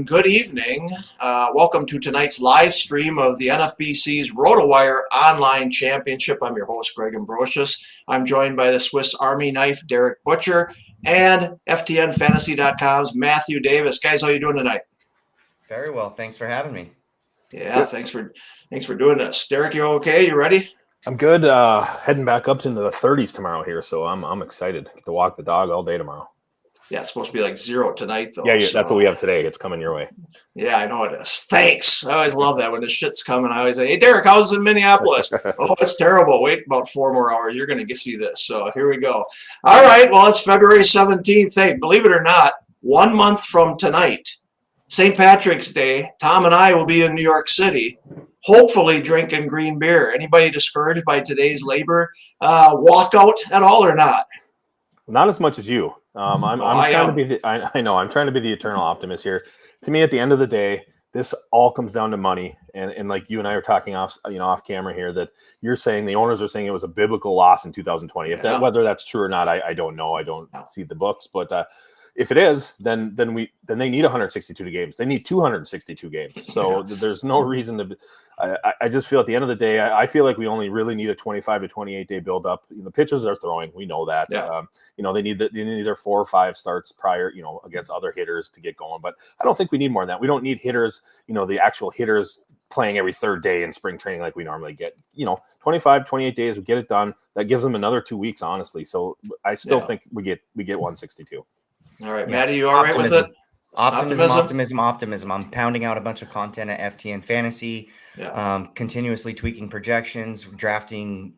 Good evening. Welcome to tonight's live stream of the NFBC's Rotowire Online Championship. I'm your host, Greg Ambrosius. I'm joined by the Swiss Army knife, Darik Buchar, and FTNFantasy.com's Matthew Davis. Guys, how you doing tonight? Very well. Thanks for having me. Yeah, thanks for doing this. Darik, you okay? You ready? I'm good. Heading back up into the 30s tomorrow here, so I'm excited. Get to walk the dog all day tomorrow. Yeah, it's supposed to be like 0 tonight, though. Yeah, that's what we have today. It's coming your way. Yeah, I know it is. Thanks. I always love that when this shit's coming. I always say, hey, Darik, how's it in Minneapolis? Oh, it's terrible. Wait about 4 more hours. You're going to see this. So here we go. All right. Well, it's February 17th. Hey, believe it or not, 1 month from tonight, St. Patrick's Day, Tom and I will be in New York City, hopefully drinking green beer. Anybody discouraged by today's labor walkout at all or not? Not as much as you. I'm trying to be the. I know I'm trying to be the eternal optimist here. To me, at the end of the day, this all comes down to money. And like you and I are talking off camera here, that you're saying the owners are saying it was a biblical loss in 2020. Whether that's true or not, I don't know. I don't see the books, but if it is, then they need 162 games. They need 262 games. So there's no reason to. I just feel at the end of the day, I feel like we only really need a 25 to 28 day build up. The pitchers are throwing. We know that. Yeah. They need their 4 or 5 starts prior, against other hitters to get going. But I don't think we need more than that. We don't need hitters. The actual hitters playing every third day in spring training like we normally get. 25, 28 days, we get it done. That gives them another 2 weeks, honestly. So I still think we get 162. All right, Matty, you all right with it? Optimism. I'm pounding out a bunch of content at FTN Fantasy, continuously tweaking projections, drafting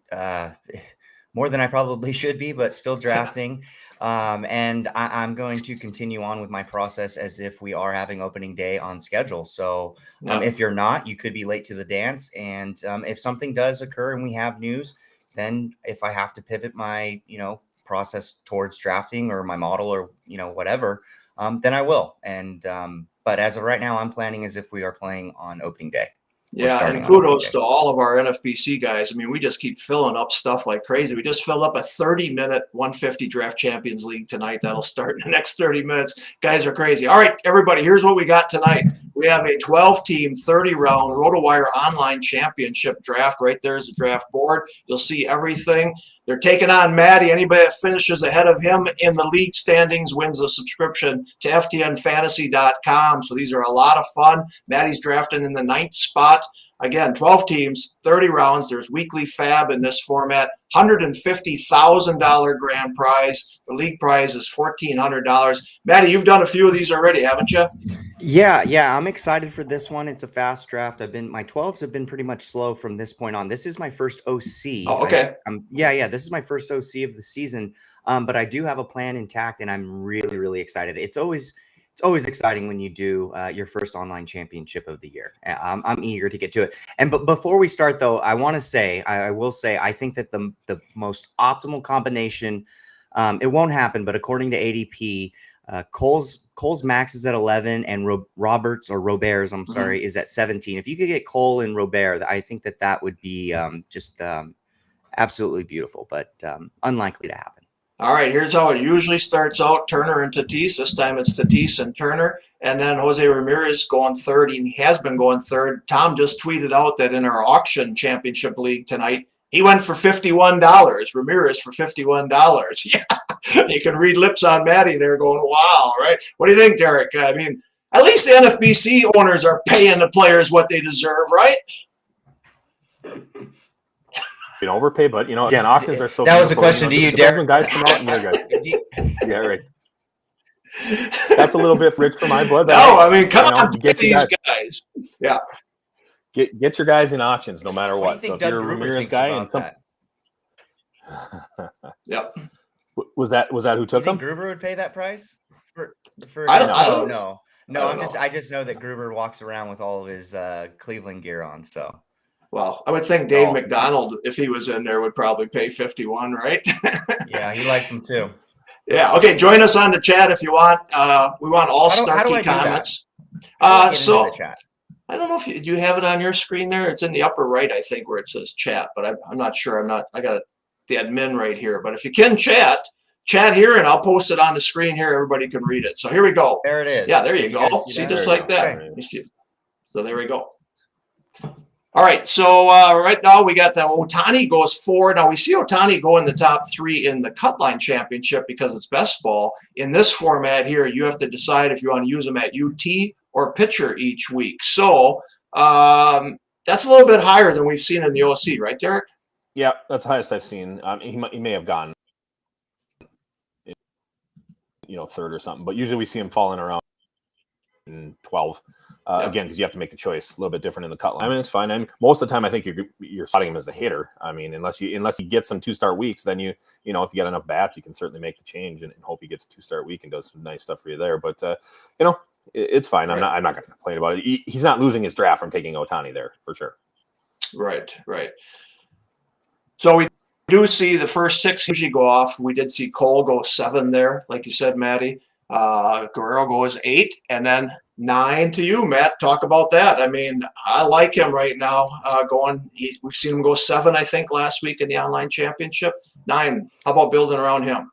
more than I probably should be, but still drafting. And I'm going to continue on with my process as if we are having opening day on schedule. So if you're not, you could be late to the dance. And if something does occur and we have news, then if I have to pivot my, process towards drafting or my model or whatever, then I will. And but as of right now, I'm planning as if we are playing on opening day. Yeah, and kudos to all of our NFBC guys. I mean, we just keep filling up stuff like crazy. We just filled up a 30-minute 150 Draft Champions League tonight. That'll start in the next 30 minutes. Guys are crazy. All right, everybody, here's what we got tonight. We have a 12-team, 30-round Rotowire Online Championship draft. Right there's the draft board. You'll see everything. They're taking on Matty. Anybody that finishes ahead of him in the league standings wins a subscription to FTNFantasy.com. So these are a lot of fun. Matty's drafting in the 9th spot. Again, 12 teams, 30 rounds. There's weekly fab in this format. $150,000 grand prize. The league prize is $1,400. Matty, you've done a few of these already, haven't you? Yeah. I'm excited for this one. It's a fast draft. My 12s have been pretty much slow from this point on. This is my first OC. Oh, okay. This is my first OC of the season. But I do have a plan intact, and I'm really, really excited. It's always exciting when you do your first online championship of the year. I'm eager to get to it. But before we start, though, I will say, I think that the most optimal combination, it won't happen, but according to ADP, Cole's max is at 11 and Robert's is at 17. If you could get Cole and Robert, I think that would be just absolutely beautiful, but unlikely to happen. All right, here's how it usually starts out. Turner and Tatis. This time it's Tatis and Turner. And then Jose Ramirez going third. He has been going third. Tom just tweeted out that in our auction championship league tonight, he went for $51. Ramirez for $51. Yeah, you can read lips on Matty there going, wow, right? What do you think, Darik? I mean, at least the NFBC owners are paying the players what they deserve, right? Overpay, but again, auctions are so. That was a question to you, Darik. Guys come out and guys. Yeah, right. That's a little bit rich for my blood. No, I mean, come on, get these guys. Yeah, get your guys in auctions, no matter what. So if you're a Ramirez guy, yep. Was that who took him? Gruber would pay that price? I don't know. I just know that Gruber walks around with all of his Cleveland gear on. So. Well, I would think Dave McDonald, if he was in there, would probably pay 51, right? Yeah, he likes them too. Yeah. Okay. Join us on the chat if you want. We want all snarky comments. So I don't know if do you have it on your screen there. It's in the upper right, I think, where it says chat. But I'm not sure. I got the admin right here. But if you can chat, chat here, and I'll post it on the screen here. Everybody can read it. So here we go. There it is. Yeah, there you go. See, just like that. Okay. So there we go. All right, so right now we got Ohtani goes 4. Now we see Ohtani go in the top 3 in the cut line championship because it's best ball. In this format here, you have to decide if you want to use them at UT or pitcher each week. So that's a little bit higher than we've seen in the OC, right, Darik? Yeah, that's the highest I've seen. He may have gone, 3rd or something, but usually we see him falling around 12. Again, because you have to make the choice a little bit different in the cut line. I mean, it's fine. I mean, most of the time, I think you're spotting him as a hitter. I mean, unless he gets some 2-start weeks, then if you get enough bats, you can certainly make the change and hope he gets a 2-start week and does some nice stuff for you there. But it's fine. I'm not going to complain about it. He's not losing his draft from taking Ohtani there for sure. Right. So we do see the first 6 usually go off. We did see Cole go 7 there, like you said, Matty. Guerrero goes 8, and then 9 to you, Matt. Talk about that. I mean, I like him right now. We've seen him go 7, I think, last week in the online championship. 9. How about building around him?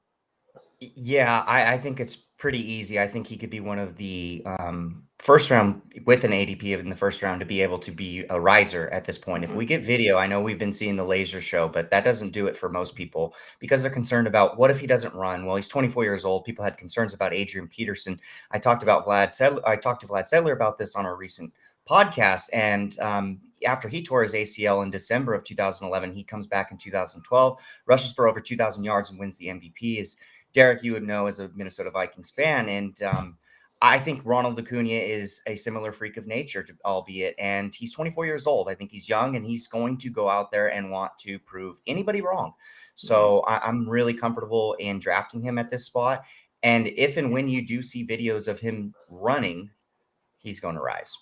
Yeah, I think it's pretty easy. I think he could be one of the first round with an ADP in the first round to be able to be a riser at this point. If we get video, I know we've been seeing the laser show, but that doesn't do it for most people because they're concerned about what if he doesn't run? Well, he's 24 years old. People had concerns about Adrian Peterson. I talked to Vlad Sedler about this on our recent podcast. And after he tore his ACL in December of 2011, he comes back in 2012, rushes for over 2,000 yards and wins the MVP. As Darik, you would know as a Minnesota Vikings fan. And I think Ronald Acuna is a similar freak of nature, albeit, and he's 24 years old. I think he's young, and he's going to go out there and want to prove anybody wrong. So I'm really comfortable in drafting him at this spot. And if and when you do see videos of him running, he's going to rise.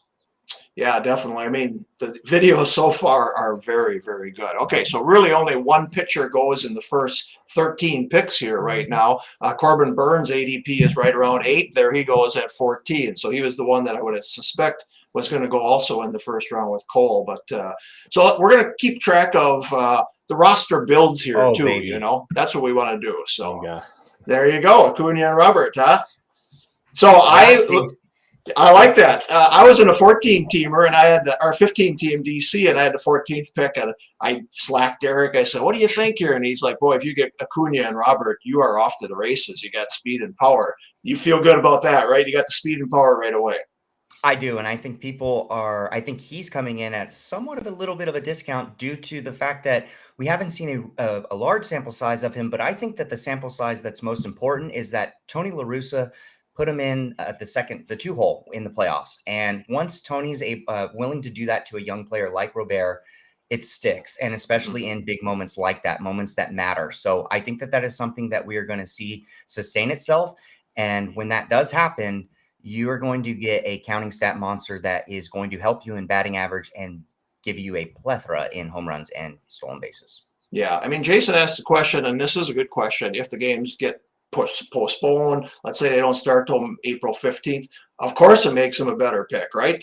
Yeah, definitely. I mean, the videos so far are very, very good. Okay, so really only one pitcher goes in the first 13 picks here right now. Corbin Burns' ADP is right around 8. There he goes at 14. So he was the one that I would suspect was going to go also in the first round with Cole. But so we're going to keep track of the roster builds here too. Baby. That's what we want to do. So there you go, Acuna and Robert, huh? So I like that. I was in a 14-teamer, and I had our 15-team DC, and I had the 14th pick. And I slacked Darik. I said, "What do you think here?" And he's like, "Boy, if you get Acuna and Robert, you are off to the races. You got speed and power. You feel good about that, right? You got the speed and power right away." I do, and I think I think he's coming in at somewhat of a little bit of a discount due to the fact that we haven't seen a large sample size of him. But I think that the sample size that's most important is that Tony La Russa put him in at the 2-hole in the playoffs. And once Tony's willing to do that to a young player like Robert, it sticks. And especially in big moments like that, moments that matter. So I think that is something that we are going to see sustain itself. And when that does happen, you are going to get a counting stat monster that is going to help you in batting average and give you a plethora in home runs and stolen bases. Yeah. I mean, Jason asked the question, and this is a good question. If the games get postponed, let's say they don't start till April 15th, of course it makes him a better pick, right?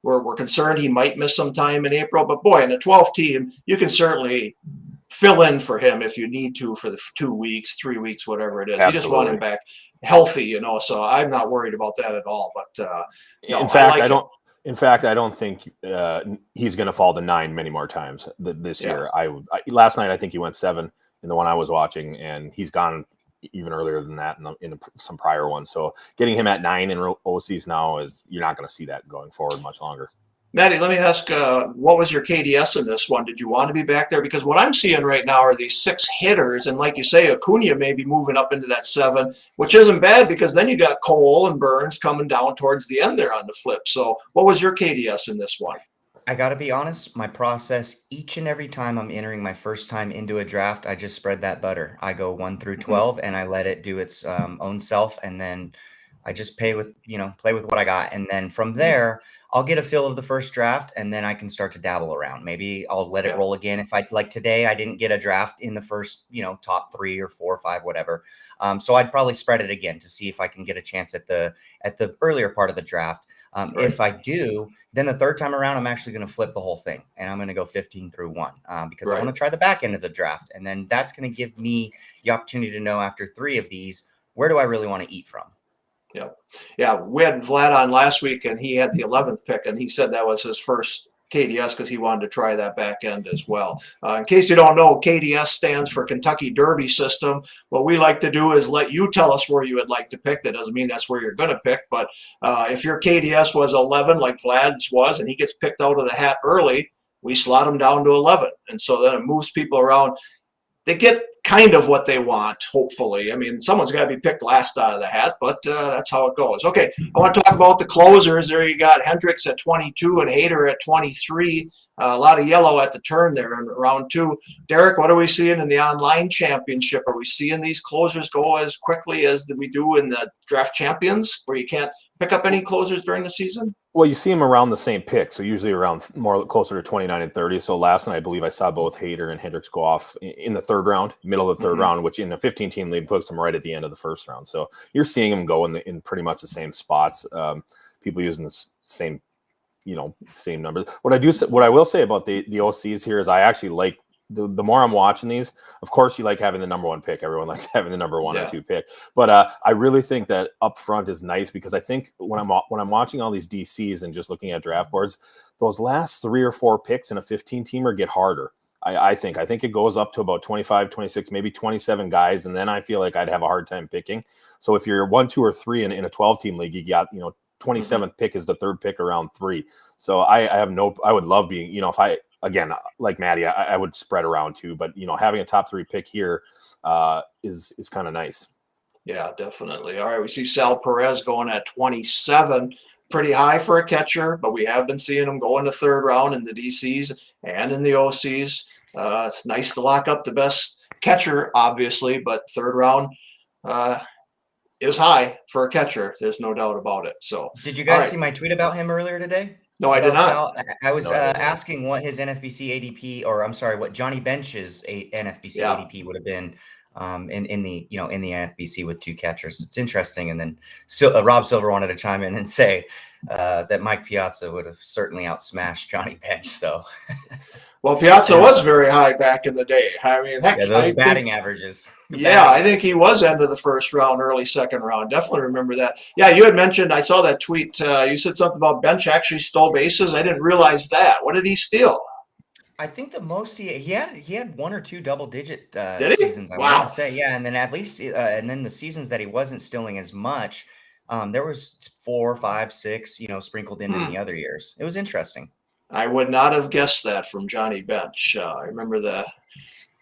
We're concerned he might miss some time in April, but boy, in the 12th team, you can certainly fill in for him if you need to for the 2 weeks, 3 weeks, whatever it is. Absolutely. You just want him back healthy, so I'm not worried about that at all. But in fact, I don't think he's going to fall to 9 many more times this year. Last night I think he went 7 in the one I was watching, and he's gone even earlier than that in some prior ones. So getting him at 9 in OCs now you're not going to see that going forward much longer. Matty, let me ask, what was your KDS in this one? Did you want to be back there? Because what I'm seeing right now are these 6 hitters, and like you say, Acuna may be moving up into that 7, which isn't bad because then you got Cole and Burns coming down towards the end there on the flip. So what was your KDS in this one? I got to be honest, my process each and every time I'm entering my first time into a draft, I just spread that butter. I go 1 through 12 and I let it do its own self. And then I just play with what I got. And then from there, I'll get a feel of the first draft and then I can start to dabble around. Maybe I'll let it roll again. If like today, I didn't get a draft in the first, top 3 or 4 or 5, whatever. So I'd probably spread it again to see if I can get a chance at the earlier part of the draft. If I do, then the third time around, I'm actually going to flip the whole thing, and I'm going to go 15 through 1 because I want to try the back end of the draft. And then that's going to give me the opportunity to know after 3 of these, where do I really want to eat from? Yeah. We had Vlad on last week, and he had the 11th pick, and he said that was his first KDS because he wanted to try that back end as well. In case you don't know, KDS stands for Kentucky Derby System. What we like to do is let you tell us where you would like to pick. That doesn't mean that's where you're going to pick, but if your KDS was 11 like Vlad's was, and he gets picked out of the hat early, we slot him down to 11. And so then it moves people around. They get kind of what they want, hopefully. I mean, someone's got to be picked last out of the hat, but that's how it goes. Okay, I want to talk about the closers. There you got Hendricks at 22 and Hader at 23. A lot of yellow at the turn there in round 2. Darik, what are we seeing in the online championship? Are we seeing these closers go as quickly as we do in the draft champions, where you can't pick up any closers during the season? Well, you see them around the same pick, so usually around more closer to 29 and 30. So last night, I believe I saw both Hader and Hendricks go off in the third round, middle of the third round, which in a 15-team league puts them right at the end of the first round. So you're seeing them go in pretty much the same spots. People using the same, same numbers. What I will say about the OCs here is I actually like. The more I'm watching these, of course, you like having the number 1 pick. Everyone likes having the number 1 or 2 pick. But I really think that up front is nice because I think when I'm watching all these DCs and just looking at draft boards, those last 3 or 4 picks in a 15-teamer get harder. I think it goes up to about 25, 26, maybe 27 guys, and then I feel like I'd have a hard time picking. So if you're 1, 2, or 3 in a 12-team league, you got 27th pick is the third pick around 3. So I would love being if I. Again, like Matty, I would spread around too, but having a top 3 pick here is kind of nice. Yeah, definitely. All right, we see Sal Perez going at 27, pretty high for a catcher, but we have been seeing him go in the third round in the DCs and in the OCs. It's nice to lock up the best catcher, obviously, but third round is high for a catcher. There's no doubt about it. So, did you guys see my tweet about him earlier today? No, I did not. I was asking what his NFBC ADP, or I'm sorry, what Johnny Bench's NFBC ADP would have been in the NFBC with 2 catchers. It's interesting. And then Rob Silver wanted to chime in and say that Mike Piazza would have certainly outsmashed Johnny Bench. So, well, Piazza was very high back in the day. I mean, heck, those batting averages. I think he was end of the first round, early second round. Definitely remember that. Yeah, you had mentioned, I saw that tweet. You said something about Bench actually stole bases. I didn't realize that. What did he steal? I think the most he had 1 or 2 double-digit seasons. I want to say, yeah, and then at least and then the seasons that he wasn't stealing as much, there was 4, 5, 6, sprinkled in the other years. It was interesting. I would not have guessed that from Johnny Bench. I remember the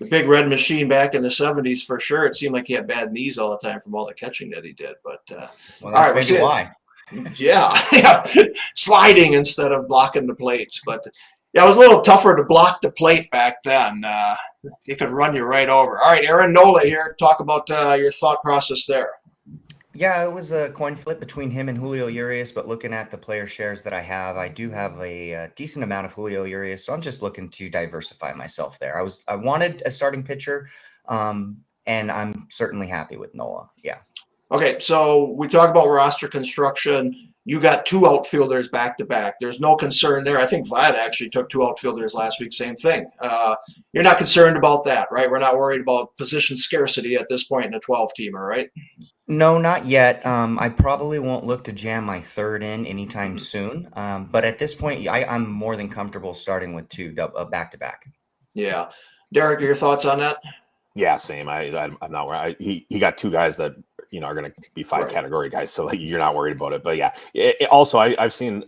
big red machine back in the 70s for sure. It seemed like he had bad knees all the time from all the catching that he did. But well, that's maybe why. Yeah, sliding instead of blocking the plates. But yeah, it was a little tougher to block the plate back then. He could run you right over. All right, Aaron Nola here. Talk about your thought process there. Yeah, it was a coin flip between him and Julio Urias, but looking at the player shares that I have, I do have a decent amount of Julio Urias, so I'm just looking to diversify myself there. I wanted a starting pitcher, and I'm certainly happy with Nola. Yeah. Okay, so we talked about roster construction. You got 2 outfielders back to back. There's no concern there. I think Vlad actually took 2 outfielders last week. Same thing. You're not concerned about that, right? We're not worried about position scarcity at this point in a 12-teamer, right? No, not yet. I probably won't look to jam my third in anytime soon. But at this point, I'm more than comfortable starting with 2 back to back. Yeah. Darik, your thoughts on that? Yeah, same. I'm not worried. He got 2 guys that are going to be 5 category guys, so you're not worried about it. But yeah, also I've seen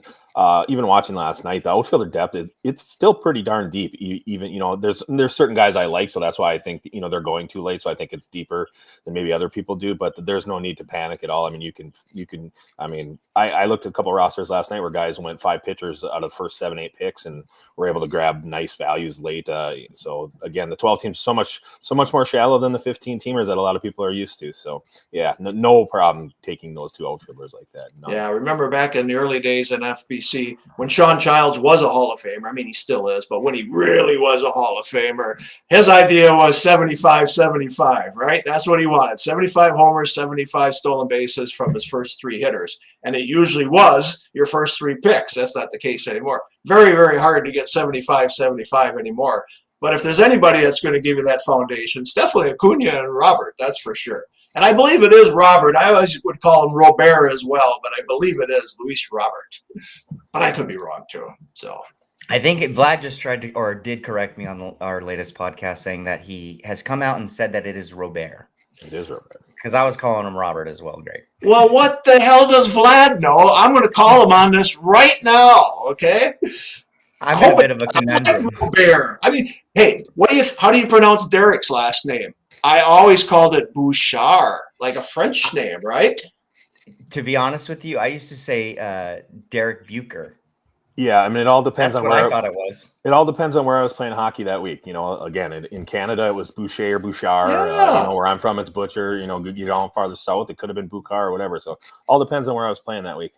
even watching last night, the outfielder depth it's still pretty darn deep. Even there's certain guys I like, so that's why I think they're going too late. So I think it's deeper than maybe other people do. But there's no need to panic at all. I mean, you can. I mean, I looked at a couple of rosters last night where guys went 5 pitchers out of the first 7, 8 picks and were able to grab nice values late. So again, the 12 teams so much more shallow than the 15 teamers that a lot of people are used to. So yeah, no problem taking those 2 outfielders like that. No. Yeah, I remember back in the early days in FBC. NFBC when Sean Childs was a Hall of Famer. I mean, he still is, but when he really was a Hall of Famer, his idea was 75-75, right? That's what he wanted. 75 homers, 75 stolen bases from his first 3 hitters. And it usually was your first 3 picks. That's not the case anymore. Very, very hard to get 75-75 anymore. But if there's anybody that's going to give you that foundation, it's definitely Acuna and Robert, that's for sure. And I believe it is Robert. I always would call him Robert as well, but I believe it is Luis Robert. But I could be wrong too. So I think Vlad just tried to, or did correct me on our latest podcast, saying that he has come out and said that it is Robert. It is Robert. Because I was calling him Robert as well. Great. Well, what the hell does Vlad know? I'm going to call him on this right now, okay? I'm in a bit of a conundrum. Robert. I mean, hey, how do you pronounce Darik's last name? I always called it Buchar, like a French name, right? To be honest with you, I used to say Darik Buchar. Yeah, I mean, it all depends That's on what where I thought it was. It all depends on where I was playing hockey that week. You know, again, in Canada, it was Boucher or Bouchard. Yeah. You know, where I'm from, it's Butcher. You know, farther south, it could have been Buchar or whatever. So all depends on where I was playing that week.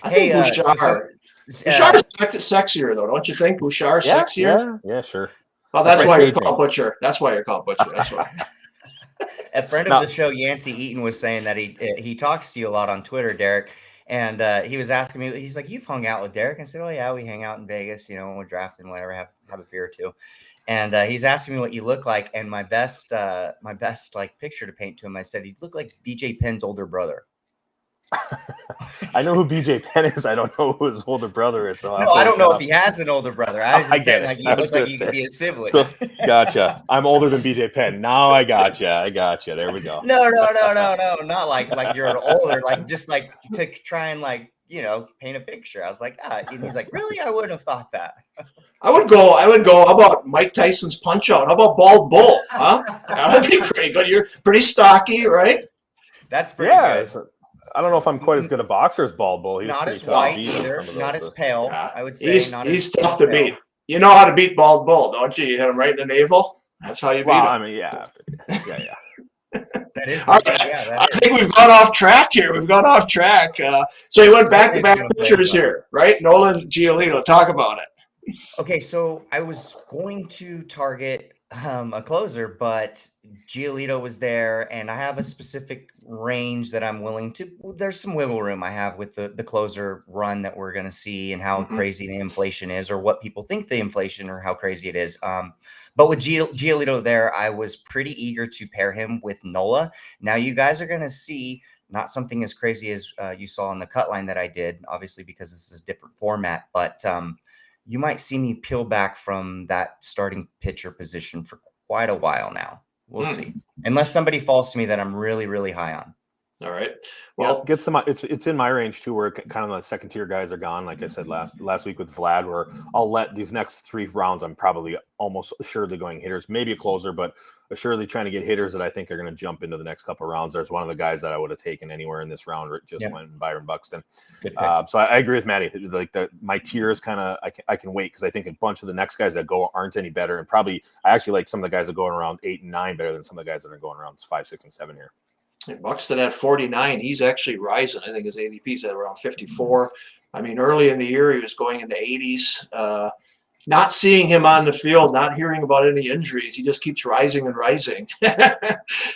I think Bouchard. Bouchard's sexier, though, don't you think? Bouchard's sexier? Yeah, sure. Oh, that's why you're called Butcher. That's why you're called Butcher. That's why. A friend of the show, Yancey Eaton, was saying that he talks to you a lot on Twitter, Derek. And he was asking me, he's like, you've hung out with Derek? I said, oh, yeah, we hang out in Vegas, you know, when we're drafting, whatever, have a beer or two. And he's asking me what you look like. And my best like picture to paint to him, I said, you look like BJ Penn's older brother. I know who BJ Penn is. I don't know who his older brother is. So I don't know if he has an older brother. I was just saying, like, you look like you could be a sibling. So, gotcha. I'm older than BJ Penn. Now I gotcha. There we go. No. Not like you're older. Like just like to try and like, you know, paint a picture. I was like, and he's like, really? I wouldn't have thought that. I would go. How about Mike Tyson's Punch Out? How about Bald Bull? Huh? That would be pretty good. You're pretty stocky, right? That's pretty good. I don't know if I'm quite as good a boxer as Bald Bull. He's not as white either. Not as pale. Yeah. I would say he's tough to beat. You know how to beat Bald Bull, don't you? You hit him right in the navel. That's how you beat him. I mean, yeah. That is. I think we've gone off track here. So you went back-to-back pitchers here, right? Nola and Giolito. Talk about it. Okay, so I was going to target a closer, but Giolito was there, and I have a specific range that I'm willing to. There's some wiggle room I have with the closer run that we're going to see, and how crazy the inflation is, or what people think the inflation, or how crazy it is. But with Giolito there, I was pretty eager to pair him with Nola. Now you guys are going to see not something as crazy as you saw on the cut line that I did, obviously because this is a different format, but you might see me peel back from that starting pitcher position for quite a while now. We'll see. Unless somebody falls to me that I'm really, really high on. All right. Well, get some. It's in my range too, where kind of the second tier guys are gone. Like I said last week with Vlad, where I'll let these next 3 rounds. I'm probably almost assuredly going hitters, maybe a closer, but assuredly trying to get hitters that I think are going to jump into the next couple of rounds. There's one of the guys that I would have taken anywhere in this round. Just went Byron Buxton. So I agree with Matty. Like my tier is kind of I can wait because I think a bunch of the next guys that go aren't any better, and probably I actually like some of the guys that are going around 8 and 9 better than some of the guys that are going around 5, 6, and 7 here. Buxton at 49, he's actually rising. I think his ADP is at around 54. I mean, early in the year, he was going into 80s. Not seeing him on the field, not hearing about any injuries, he just keeps rising and rising.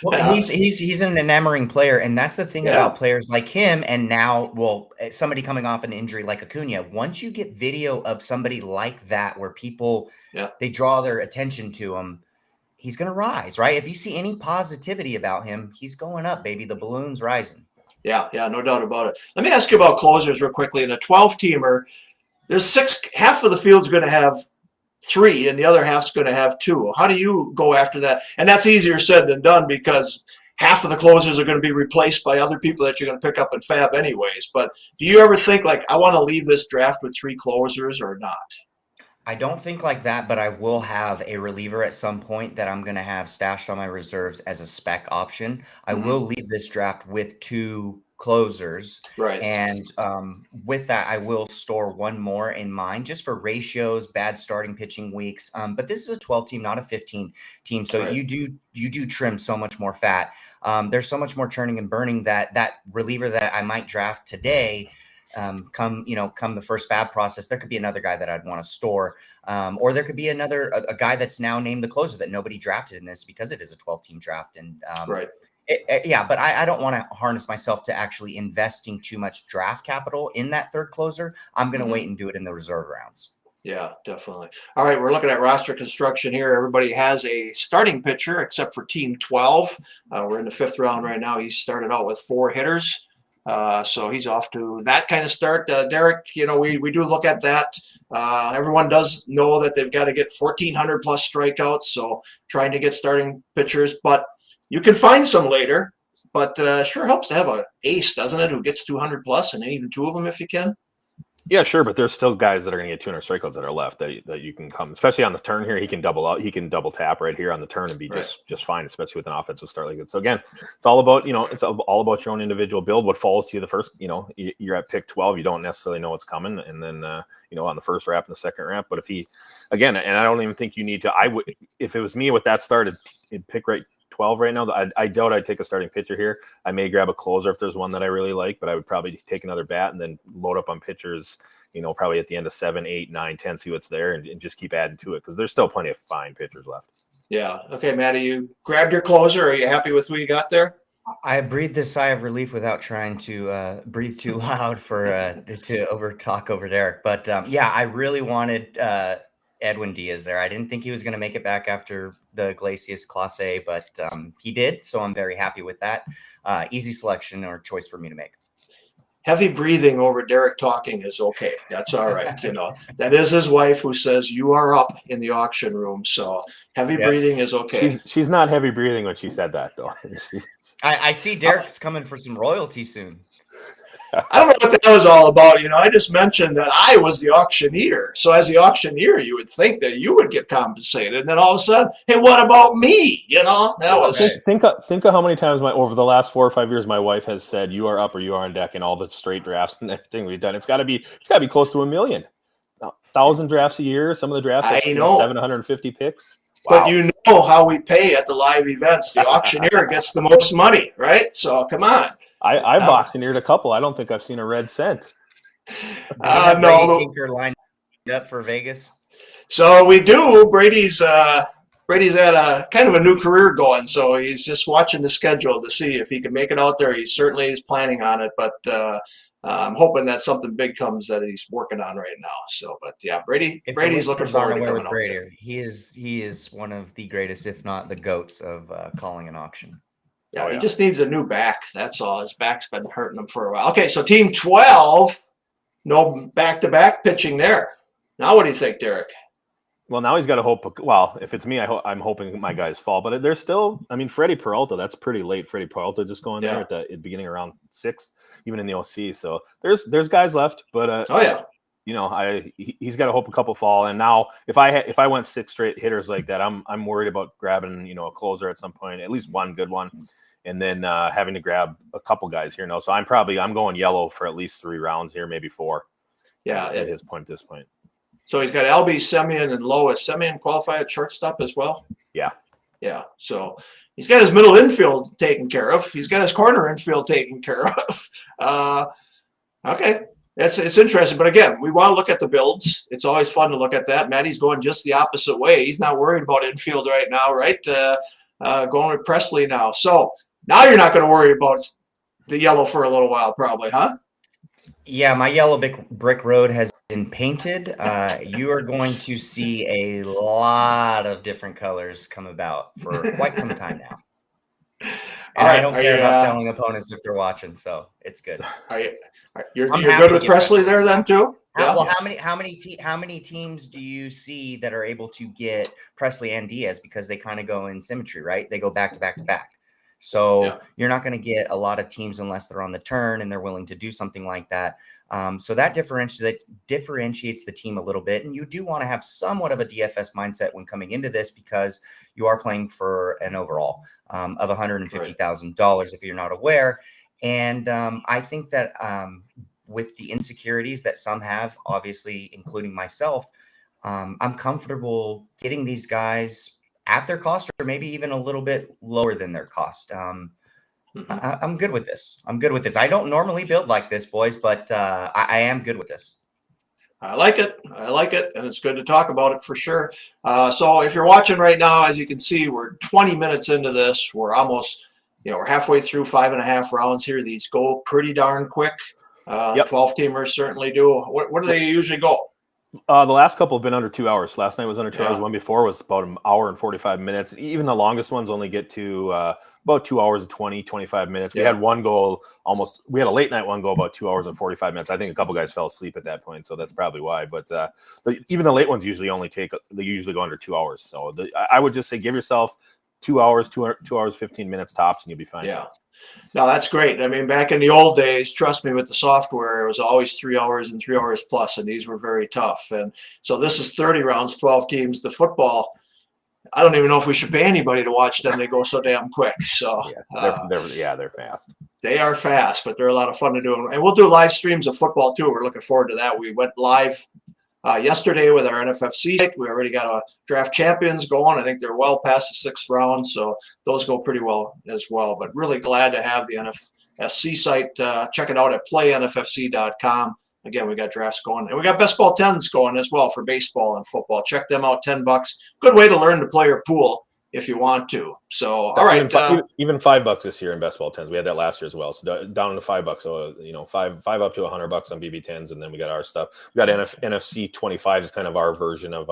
Well, he's an enamoring player, and that's the thing about players like him. And now, somebody coming off an injury like Acuna, once you get video of somebody like that, where people they draw their attention to him, he's going to rise, right? If you see any positivity about him, he's going up, baby. The balloon's rising. Yeah, no doubt about it. Let me ask you about closers real quickly. In a 12-teamer, there's half of the field's going to have 3, and the other half's going to have 2. How do you go after that? And that's easier said than done because half of the closers are going to be replaced by other people that you're going to pick up in fab anyways. But do you ever think, like, I want to leave this draft with 3 closers or not? I don't think like that, but I will have a reliever at some point that I'm going to have stashed on my reserves as a spec option. I will leave this draft with 2 closers. Right. And with that, I will store 1 more in mind just for ratios, bad starting pitching weeks. But this is a 12 team, not a 15 team. So you do trim so much more fat. There's so much more churning and burning that reliever that I might draft today come the first fab process, there could be another guy that I'd want to store. Or there could be a guy that's now named the closer that nobody drafted in this because it is a 12-team draft. And right. But I don't want to harness myself to actually investing too much draft capital in that third closer. I'm going to wait and do it in the reserve rounds. Yeah, definitely. All right, we're looking at roster construction here. Everybody has a starting pitcher except for Team 12. We're in the 5th round right now. He started out with 4 hitters. So he's off to that kind of start. Darik, we do look at that. Everyone does know that they've got to get 1,400 plus strikeouts. So trying to get starting pitchers, but you can find some later. But sure helps to have an ace, doesn't it, who gets 200 plus, and even 2 of them if you can. Yeah, sure, but there's still guys that are going to get 200 strikeouts that are left that you can come, especially on the turn here. He can double out, he can double tap right here on the turn and be just fine, especially with an offensive start like that. So again, it's all about it's all about your own individual build. What falls to you the first, you're at pick 12, you don't necessarily know what's coming, and then on the first wrap and the second wrap. But if he, again, and I don't even think you need to. I would, if it was me with that started, it'd pick right 12 right now. I doubt I'd take a starting pitcher here. I may grab a closer if there's one that I really like, but I would probably take another bat and then load up on pitchers, probably at the end of 7, 8, 9, 10, see what's there and just keep adding to it because there's still plenty of fine pitchers left. Yeah. Okay, Matty, you grabbed your closer. Are you happy with who you got there? I breathed a sigh of relief without trying to breathe too loud to over talk over Darik. But I really wanted Edwin Diaz there. I didn't think he was going to make it back after the Iglesias Clase, but he did. So I'm very happy with that. Easy selection or choice for me to make. Heavy breathing over Darik talking is okay. That's all right. That is his wife who says you are up in the auction room. So heavy breathing is okay. She's not heavy breathing when she said that though. I see Darik's coming for some royalty soon. I don't know what that was all about. I just mentioned that I was the auctioneer. So as the auctioneer, you would think that you would get compensated. And then all of a sudden, hey, what about me? That was think of how many times over the last 4 or 5 years, my wife has said, you are up or you are on deck in all the straight drafts and everything we've done. It's gotta be close to 1 million. 1,000 drafts a year. Some of the drafts I know 750 picks. Wow. But you know how we pay at the live events. The auctioneer gets the most money, right? So come on. I've auctioneered a couple. I don't think I've seen a red cent. No. Tinker lined up for Vegas. So we do. Brady's at a kind of a new career going, so he's just watching the schedule to see if he can make it out there. He certainly is planning on it, but I'm hoping that something big comes that he's working on right now. So, but yeah, Brady's looking forward to coming out there. He is one of the greatest, if not the GOATs of calling an auction. Yeah, he just needs a new back. That's all. His back's been hurting him for a while. Okay, so Team 12, no back-to-back pitching there. Now what do you think, Darik? Well, now he's got to hope. Well, if it's me, I'm hoping my guys fall. But there's still, Freddie Peralta, that's pretty late. Freddie Peralta just going there at the beginning around 6th, even in the OC. So there's guys left. But he's got to hope a couple fall. And now if I went 6 straight hitters like that, I'm worried about grabbing a closer at some point, at least one good one, and then having to grab a couple guys here. So I'm going yellow for at least 3 rounds here, maybe 4. Yeah, at this point. So he's got Albie, Semien, and Lois. Semien qualify at shortstop as well? Yeah. Yeah. So he's got his middle infield taken care of. He's got his corner infield taken care of. Okay. It's interesting. But again, we want to look at the builds. It's always fun to look at that. Matty's going just the opposite way. He's not worried about infield right now, right? Going with Presley now. So now you're not going to worry about the yellow for a little while probably, huh? Yeah, my yellow brick road has been painted. You are going to see a lot of different colors come about for quite some time now. And I don't care about telling opponents if they're watching, so it's good. You're good with Presley there then too? Yeah. Well, how many teams do you see that are able to get Presley and Diaz because they kind of go in symmetry, right? They go back to back to back. So you're not going to get a lot of teams unless they're on the turn and they're willing to do something like that. So that differentiates the team a little bit. And you do want to have somewhat of a DFS mindset when coming into this because you are playing for an overall of $150,000 if you're not aware. And I think that with the insecurities that some have, obviously, including myself, I'm comfortable getting these guys at their cost or maybe even a little bit lower than their cost. I'm good with this. I don't normally build like this, boys, but I am good with this. I like it, and it's good to talk about it for sure. So if you're watching right now, as you can see, we're 20 minutes into this. We're almost, we're halfway through 5.5 rounds here. These go pretty darn quick. 12-teamers certainly do. What do they usually go? The last couple have been under 2 hours. Last night was under 2 hours. One before was about an hour and 45 minutes. Even the longest ones only get to about 2 hours and 20, 25 minutes. We had one go we had a late night one go about 2 hours and 45 minutes. I think a couple guys fell asleep at that point, so that's probably why. But even the late ones usually go under 2 hours. So I would just say give yourself 2 hours, 2 hours, 15 minutes tops, and you'll be fine. Yeah. No, that's great. I mean, back in the old days, trust me, with the software, it was always 3 hours and 3 hours plus, and these were very tough. And so this is 30 rounds, 12 teams. The football, I don't even know if we should pay anybody to watch them. They go so damn quick. So they're fast. They are fast, but they're a lot of fun to do. And we'll do live streams of football too. We're looking forward to that. We went live yesterday with our NFFC site. We already got a draft champions going. I think they're well past the 6th round, so those go pretty well as well. But really glad to have the NFFC site. Check it out at playnffc.com. Again, we got drafts going, and we got best ball 10s going as well for baseball and football. Check them out, $10. Good way to learn to play your pool if you want to. So, all right. Even $5 this year in best ball 10s. We had that last year as well. So down to $5. So, five up to $100 on BB 10s. And then we got our stuff. We got NFC 25 is kind of our version of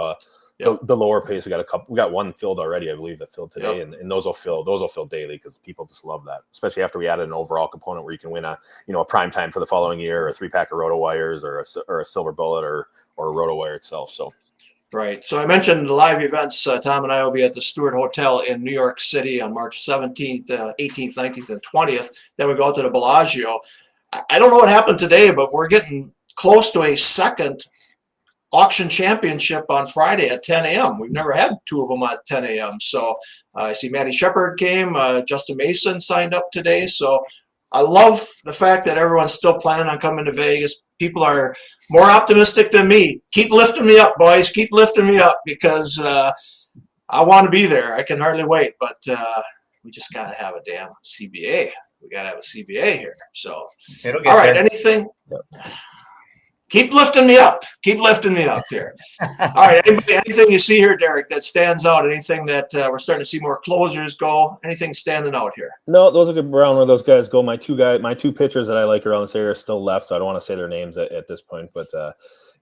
the lower pace. We got one filled already, I believe, that filled today. And those will fill daily because people just love that, especially after we added an overall component where you can win a prime time for the following year, or a 3-pack of Rotowires, or a silver bullet, or a Rotowire itself. So. Right. So I mentioned the live events. Tom and I will be at the Stewart Hotel in New York City on March 17th, 18th, 19th, and 20th. Then we go out to the Bellagio. I don't know what happened today, but we're getting close to a second auction championship on Friday at 10 a.m. We've never had 2 of them at 10 a.m. So I see Matty Shepard came. Justin Mason signed up today. So I love the fact that everyone's still planning on coming to Vegas. People are more optimistic than me. Keep lifting me up, boys. Keep lifting me up, because I want to be there. I can hardly wait. But we just got to have a damn CBA. We got to have a CBA here. So, all right, anything? Keep lifting me up. Keep lifting me up here. All right, anything you see here, Darik, that stands out? Anything that we're starting to see more closers go? Anything standing out here? No, those are good round where those guys go. My two pitchers that I like around this area are still left, so I don't want to say their names at this point. But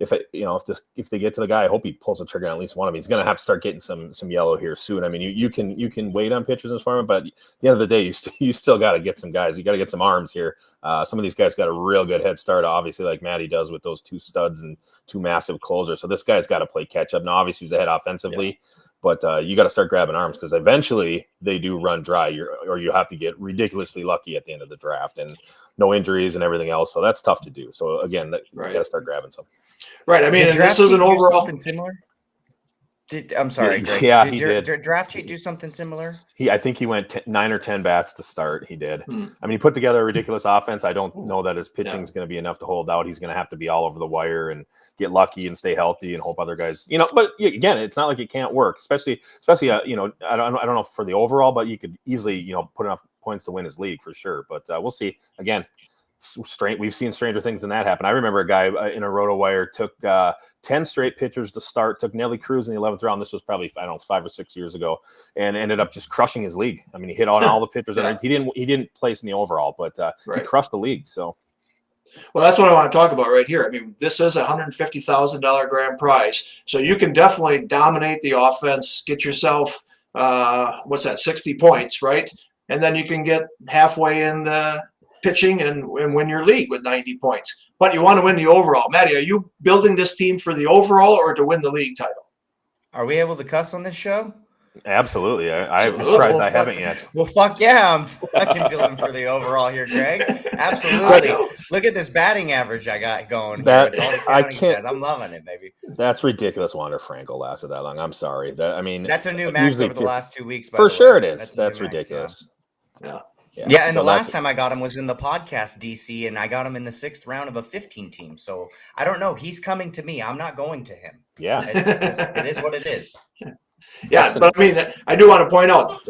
if they get to the guy, I hope he pulls the trigger on at least one of them. He's going to have to start getting some yellow here soon. I mean, you can wait on pitchers in this format, but at the end of the day, you still got to get some guys. You got to get some arms here. Some of these guys got a real good head start, obviously, like Matty does with those 2 studs and 2 massive closers. So this guy's got to play catch up. Now, obviously, he's ahead offensively, but you got to start grabbing arms, because eventually they do run dry, or you have to get ridiculously lucky at the end of the draft, and no injuries and everything else. So that's tough to do. So again, you got to start grabbing some. Right. I mean, this is an overall. Something similar? I'm sorry, Greg. Yeah, he did. Did Draft Sheet do something similar? I think he went 9 or 10 bats to start. He did. I mean, he put together a ridiculous offense. I don't know that his pitching is going to be enough to hold out. He's going to have to be all over the wire and get lucky and stay healthy and hope other guys, But again, it's not like it can't work. Especially, I don't know for the overall, but you could easily, put enough points to win his league for sure. But we'll see. Again, we've seen stranger things than that happen. I remember a guy in a Rotowire took 10 straight pitchers to start, took Nelly Cruz in the 11th round. This was probably, 5 or 6 years ago, and ended up just crushing his league. I mean, he hit on all the pitchers. He didn't place in the overall, but he crushed the league. So, well, that's what I want to talk about right here. I mean, this is a $150,000 grand prize, so you can definitely dominate the offense, get yourself 60 points, right? And then you can get halfway in pitching and win your league with 90 points. But you want to win the overall. Matty, are you building this team for the overall or to win the league title? Are we able to cuss on this show? Absolutely. I'm surprised I haven't yet. Well, fuck yeah, I'm fucking building for the overall here, Greg. Absolutely. Look at this batting average I got going. I'm loving it, baby. That's ridiculous. Wander Franco lasted that long. I'm sorry. That's a new max over the last 2 weeks. For sure it is. That's ridiculous. Yeah. Yeah, and the last time I got him was in the podcast, DC, and I got him in the 6th round of a 15 team. So I don't know. He's coming to me. I'm not going to him. Yeah. It is what it is. Yeah, but I mean, I do want to point out,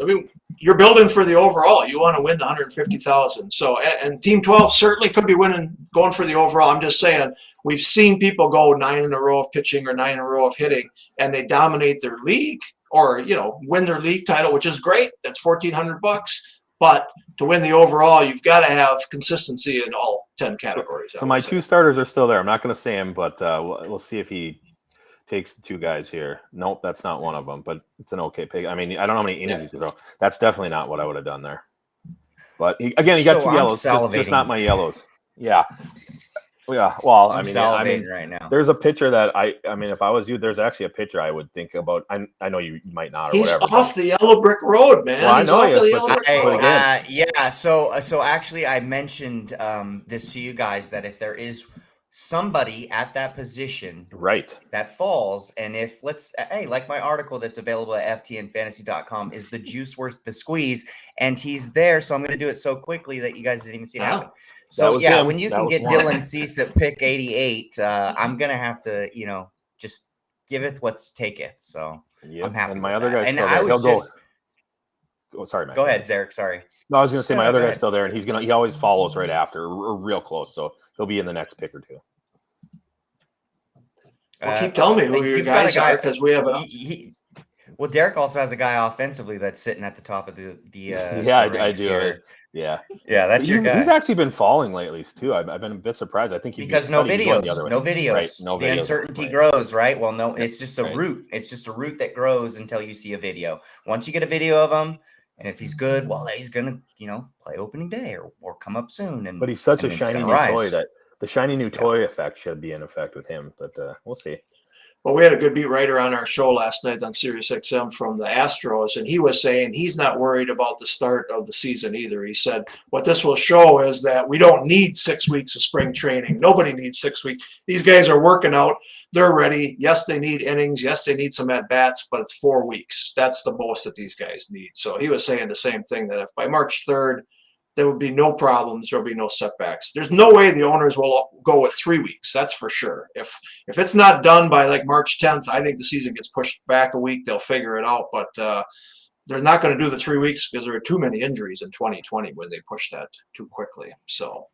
you're building for the overall. You want to win the 150,000. So, and Team 12 certainly could be going for the overall. I'm just saying, we've seen people go 9 in a row of pitching or 9 in a row of hitting, and they dominate their league, or win their league title, which is great. That's $1,400. But to win the overall, you've got to have consistency in all 10 categories. So my 2 starters are still there. I'm not going to say him, but we'll see if he takes the 2 guys here. Nope, that's not one of them, but it's an okay pick. I mean, I don't know how many innings he's going to throw. That's definitely not what I would have done there. But he got 2 yellows, just not my yellows. Yeah. Yeah, well, I'm salivating right now. There's a pitcher that I mean, if I was you, there's actually a pitcher I would think about. I know you might not. Or He's whatever, off the yellow brick road, man. Well, I know he's off the yellow brick road. Yeah. So actually, I mentioned this to you guys, that if there is somebody at that position, right, that falls, and if like my article that's available at ftnfantasy.com, is the juice worth the squeeze, and he's there. So I'm going to do it so quickly that you guys didn't even see it happen. So yeah, when you can get Dylan Cease at pick 88, I'm gonna have to, just give it what's taketh. So I'm happy. And my other guy's still there. He'll go. Sorry, man. Go ahead, Derek. Sorry. No, I was gonna say my other guy's still there, and he always follows right after, or real close. So he'll be in the next pick or 2. Well, keep telling me who your guys are, because we have a. Well, Derek also has a guy offensively that's sitting at the top of the I do. Here. Yeah, that's your guy. He's actually been falling lately too. I've been a bit surprised. I think because no videos. Right, the uncertainty grows, right? Well, no, it's just a root. It's just a root that grows until you see a video. Once you get a video of him, and if he's good, well, he's gonna play opening day or come up soon. But he's such a shiny new toy that the shiny new toy effect should be in effect with him. But we'll see. Well, we had a good beat writer on our show last night on Sirius XM from the Astros, and he was saying he's not worried about the start of the season either. He said what this will show is that we don't need 6 weeks of spring training. Nobody needs 6 weeks. These guys are working out. They're ready. Yes, they need innings. Yes, they need some at-bats, but it's 4 weeks. That's the most that these guys need. So he was saying the same thing, that if by March 3rd, there would be no problems. There'll be no setbacks. There's no way the owners will go with 3 weeks. That's for sure. If it's not done by like March 10th, I think the season gets pushed back a week. They'll figure it out. But they're not going to do the 3 weeks because there were too many injuries in 2020 when they pushed that too quickly. So,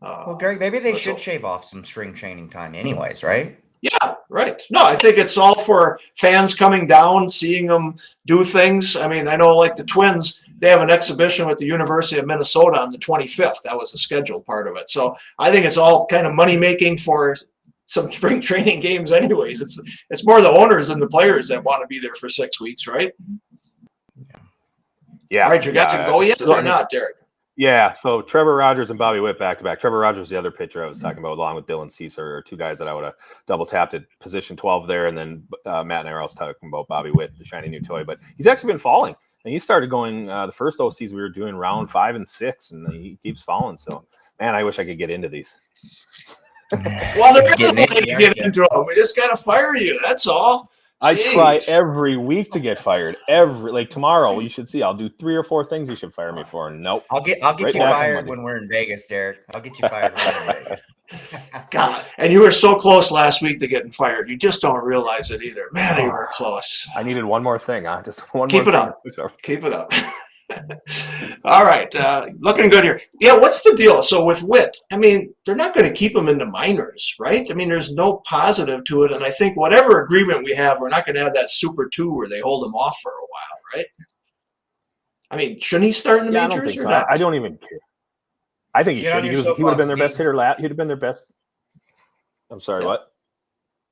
well, Greg, maybe they should shave off some spring training time anyways, right? Yeah, right. No, I think it's all for fans coming down, seeing them do things. I mean, I know like the Twins, they have an exhibition with the University of Minnesota on the 25th. That was the scheduled part of it. So I think it's all kind of money making for some spring training games anyways. It's more the owners than the players that want to be there for 6 weeks, right? Yeah. All right, you got to go yet or not, Derek? Yeah, so Trevor Rogers and Bobby Witt back-to-back. Trevor Rogers was the other pitcher I was talking about, along with Dylan Cease, are 2 guys that I would have double-tapped at position 12 there, and then Matt and I were also talking about Bobby Witt, the shiny new toy. But he's actually been falling, and he started going the first OCs we were doing round 5 and 6, and he keeps falling. So, man, I wish I could get into these. Well, there is a way to get into them. We just got to fire you. That's all. I try every week to get fired. Like tomorrow, you should see. I'll do 3 or 4 things you should fire me for. Nope. I'll get you fired when we're in Vegas, Derek. I'll get you fired when we're in Vegas. God, and you were so close last week to getting fired. You just don't realize it either. Man, you were close. I needed one more thing. Just one Keep more it thing. up. Keep it up. All right. Looking good here. Yeah, what's the deal? So with Witt, I mean, they're not going to keep him in the minors, right? I mean, there's no positive to it. And I think whatever agreement we have, we're not going to have that Super 2 where they hold him off for a while, right? I mean, shouldn't he start in the majors? I don't think so. Not? I don't even care. I think he should. He would have been their best hitter. He'd have been their best. I'm sorry, what?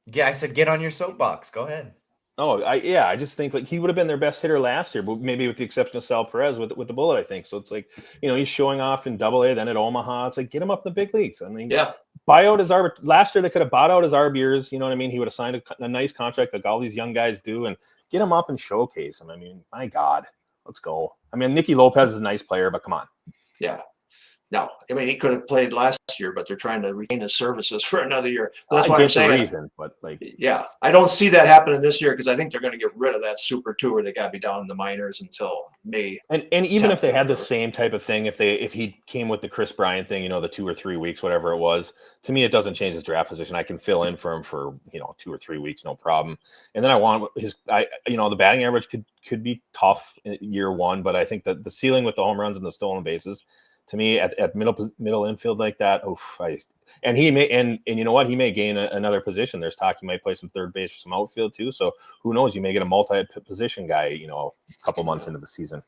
Yeah, I said get on your soapbox. Go ahead. Oh, I just think like he would have been their best hitter last year, but maybe with the exception of Sal Perez with the Bullet, I think. So it's like, he's showing off in Double-A, then at Omaha. It's like, get him up in the big leagues. I mean, buy out his last year they could have bought out his RBers. You know what I mean? He would have signed a nice contract like all these young guys do, and get him up and showcase him. I mean, my God, let's go. I mean, Nicky Lopez is a nice player, but come on. Yeah. No, I mean, he could have played last year, but they're trying to retain his services for another year. That's why I'm saying. But like, Yeah, I don't see that happening this year because I think they're going to get rid of that Super Tour. They got to be down in the minors until May. And even if they had the same type of thing, if he came with the Chris Bryant thing, the 2 or 3 weeks, whatever it was, to me it doesn't change his draft position. I can fill in for him for 2 or 3 weeks, no problem. And then I want the batting average could be tough in year one, but I think that the ceiling with the home runs and the stolen bases, to me at middle infield like that, and he may and you know what, he may gain another position. There's talk he might play some third base or some outfield too. So who knows? You may get a multi-position guy, a couple months into the season.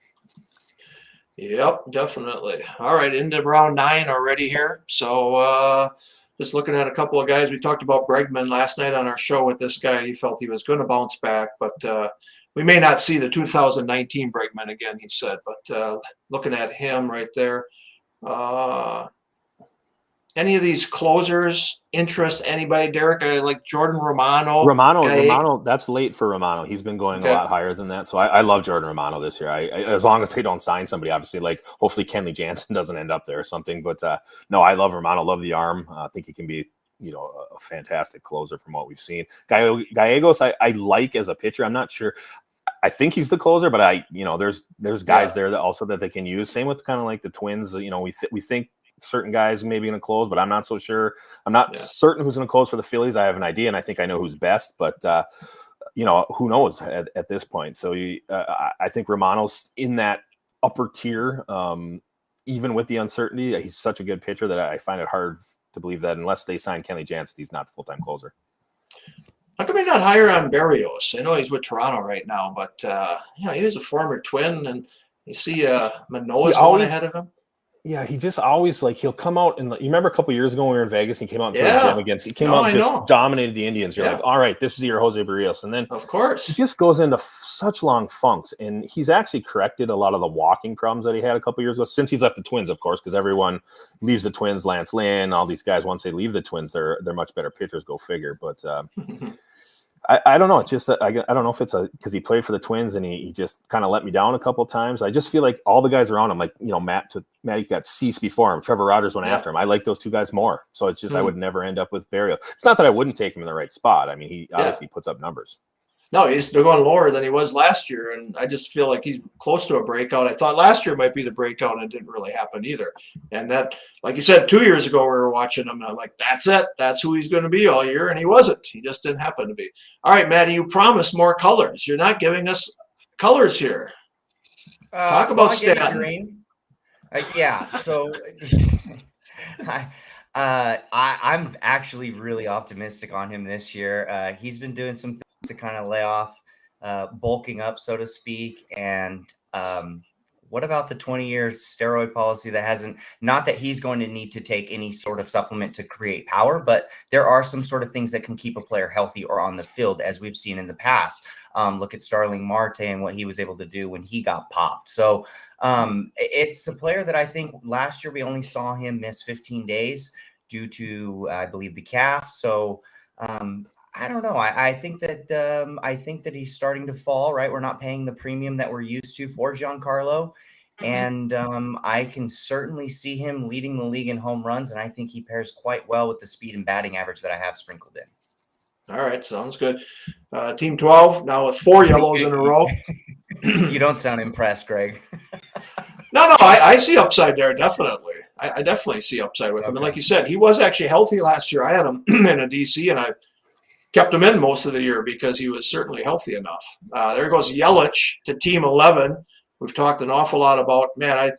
Yep, definitely. All right, into round 9 already here. So just looking at a couple of guys. We talked about Bregman last night on our show with this guy. He felt he was going to bounce back, but we may not see the 2019 Bregman again, he said. But looking at him right there, any of these closers interest anybody, Darik? Like Jordan Romano, that's late for Romano. He's been going a lot higher than that. So I love Jordan Romano this year. I as long as they don't sign somebody, obviously, like hopefully Kenley Jansen doesn't end up there or something. But no, I love Romano, love the arm. I think he can be a fantastic closer from what we've seen. Gallegos, I like as a pitcher. I'm not sure. I think he's the closer, but there's guys there that also that they can use. Same with kind of like the Twins. We think certain guys may be going to close, but I'm not so sure. I'm not certain who's going to close for the Phillies. I have an idea, and I think I know who's best, but who knows at this point. So I think Romano's in that upper tier, even with the uncertainty. He's such a good pitcher that I find it hard to believe that unless they sign Kenley Jansen, he's not the full-time closer. How come he's not higher on Berrios? I know he's with Toronto right now, but he was a former Twin, and you see Manoah's going ahead of him. Yeah, he just always he'll come out and you remember a couple of years ago when we were in Vegas, he came out and played the gym against. He came out and just dominated the Indians. You're like, all right, this is your Jose Berrios, and then of course he just goes into such long funks. And he's actually corrected a lot of the walking problems that he had a couple of years ago since he's left the Twins, of course, because everyone leaves the Twins. Lance Lynn, all these guys, once they leave the Twins, they're much better pitchers. Go figure, but. I don't know. It's just I don't know if it's because he played for the Twins and he just kind of let me down a couple of times. I just feel like all the guys around him, like Matty got Cease before him. Trevor Rogers went after him. I like those two guys more. So it's just I would never end up with Berrios. It's not that I wouldn't take him in the right spot. I mean, he obviously puts up numbers. No, they're going lower than he was last year, and I just feel like he's close to a breakout. I thought last year might be the breakout, and it didn't really happen either. And that, like you said, 2 years ago we were watching him, and I'm like, that's it. That's who he's going to be all year, and he wasn't. He just didn't happen to be. All right, Matty, you promised more colors. You're not giving us colors here. Talk about Stanton. So I'm actually really optimistic on him this year. He's been doing some things to kind of lay off bulking up, so to speak. And what about the 20-year steroid policy that hasn't, not that he's going to need to take any sort of supplement to create power, but there are some sort of things that can keep a player healthy or on the field, as we've seen in the past. Look at Starling Marte and what he was able to do when he got popped. So it's a player that I think last year we only saw him miss 15 days due to, I believe, the calf. So I don't know. I think that he's starting to fall, right? We're not paying the premium that we're used to for Giancarlo. And I can certainly see him leading the league in home runs. And I think he pairs quite well with the speed and batting average that I have sprinkled in. All right. Sounds good. Team 12 now with 4 yellows in a row. You don't sound impressed, Greg. No, I see upside there. Definitely. I definitely see upside with him. And like you said, he was actually healthy last year. I had him in a DC, and I kept him in most of the year because he was certainly healthy enough. There goes Yelich to Team 11. We've talked an awful lot about, man,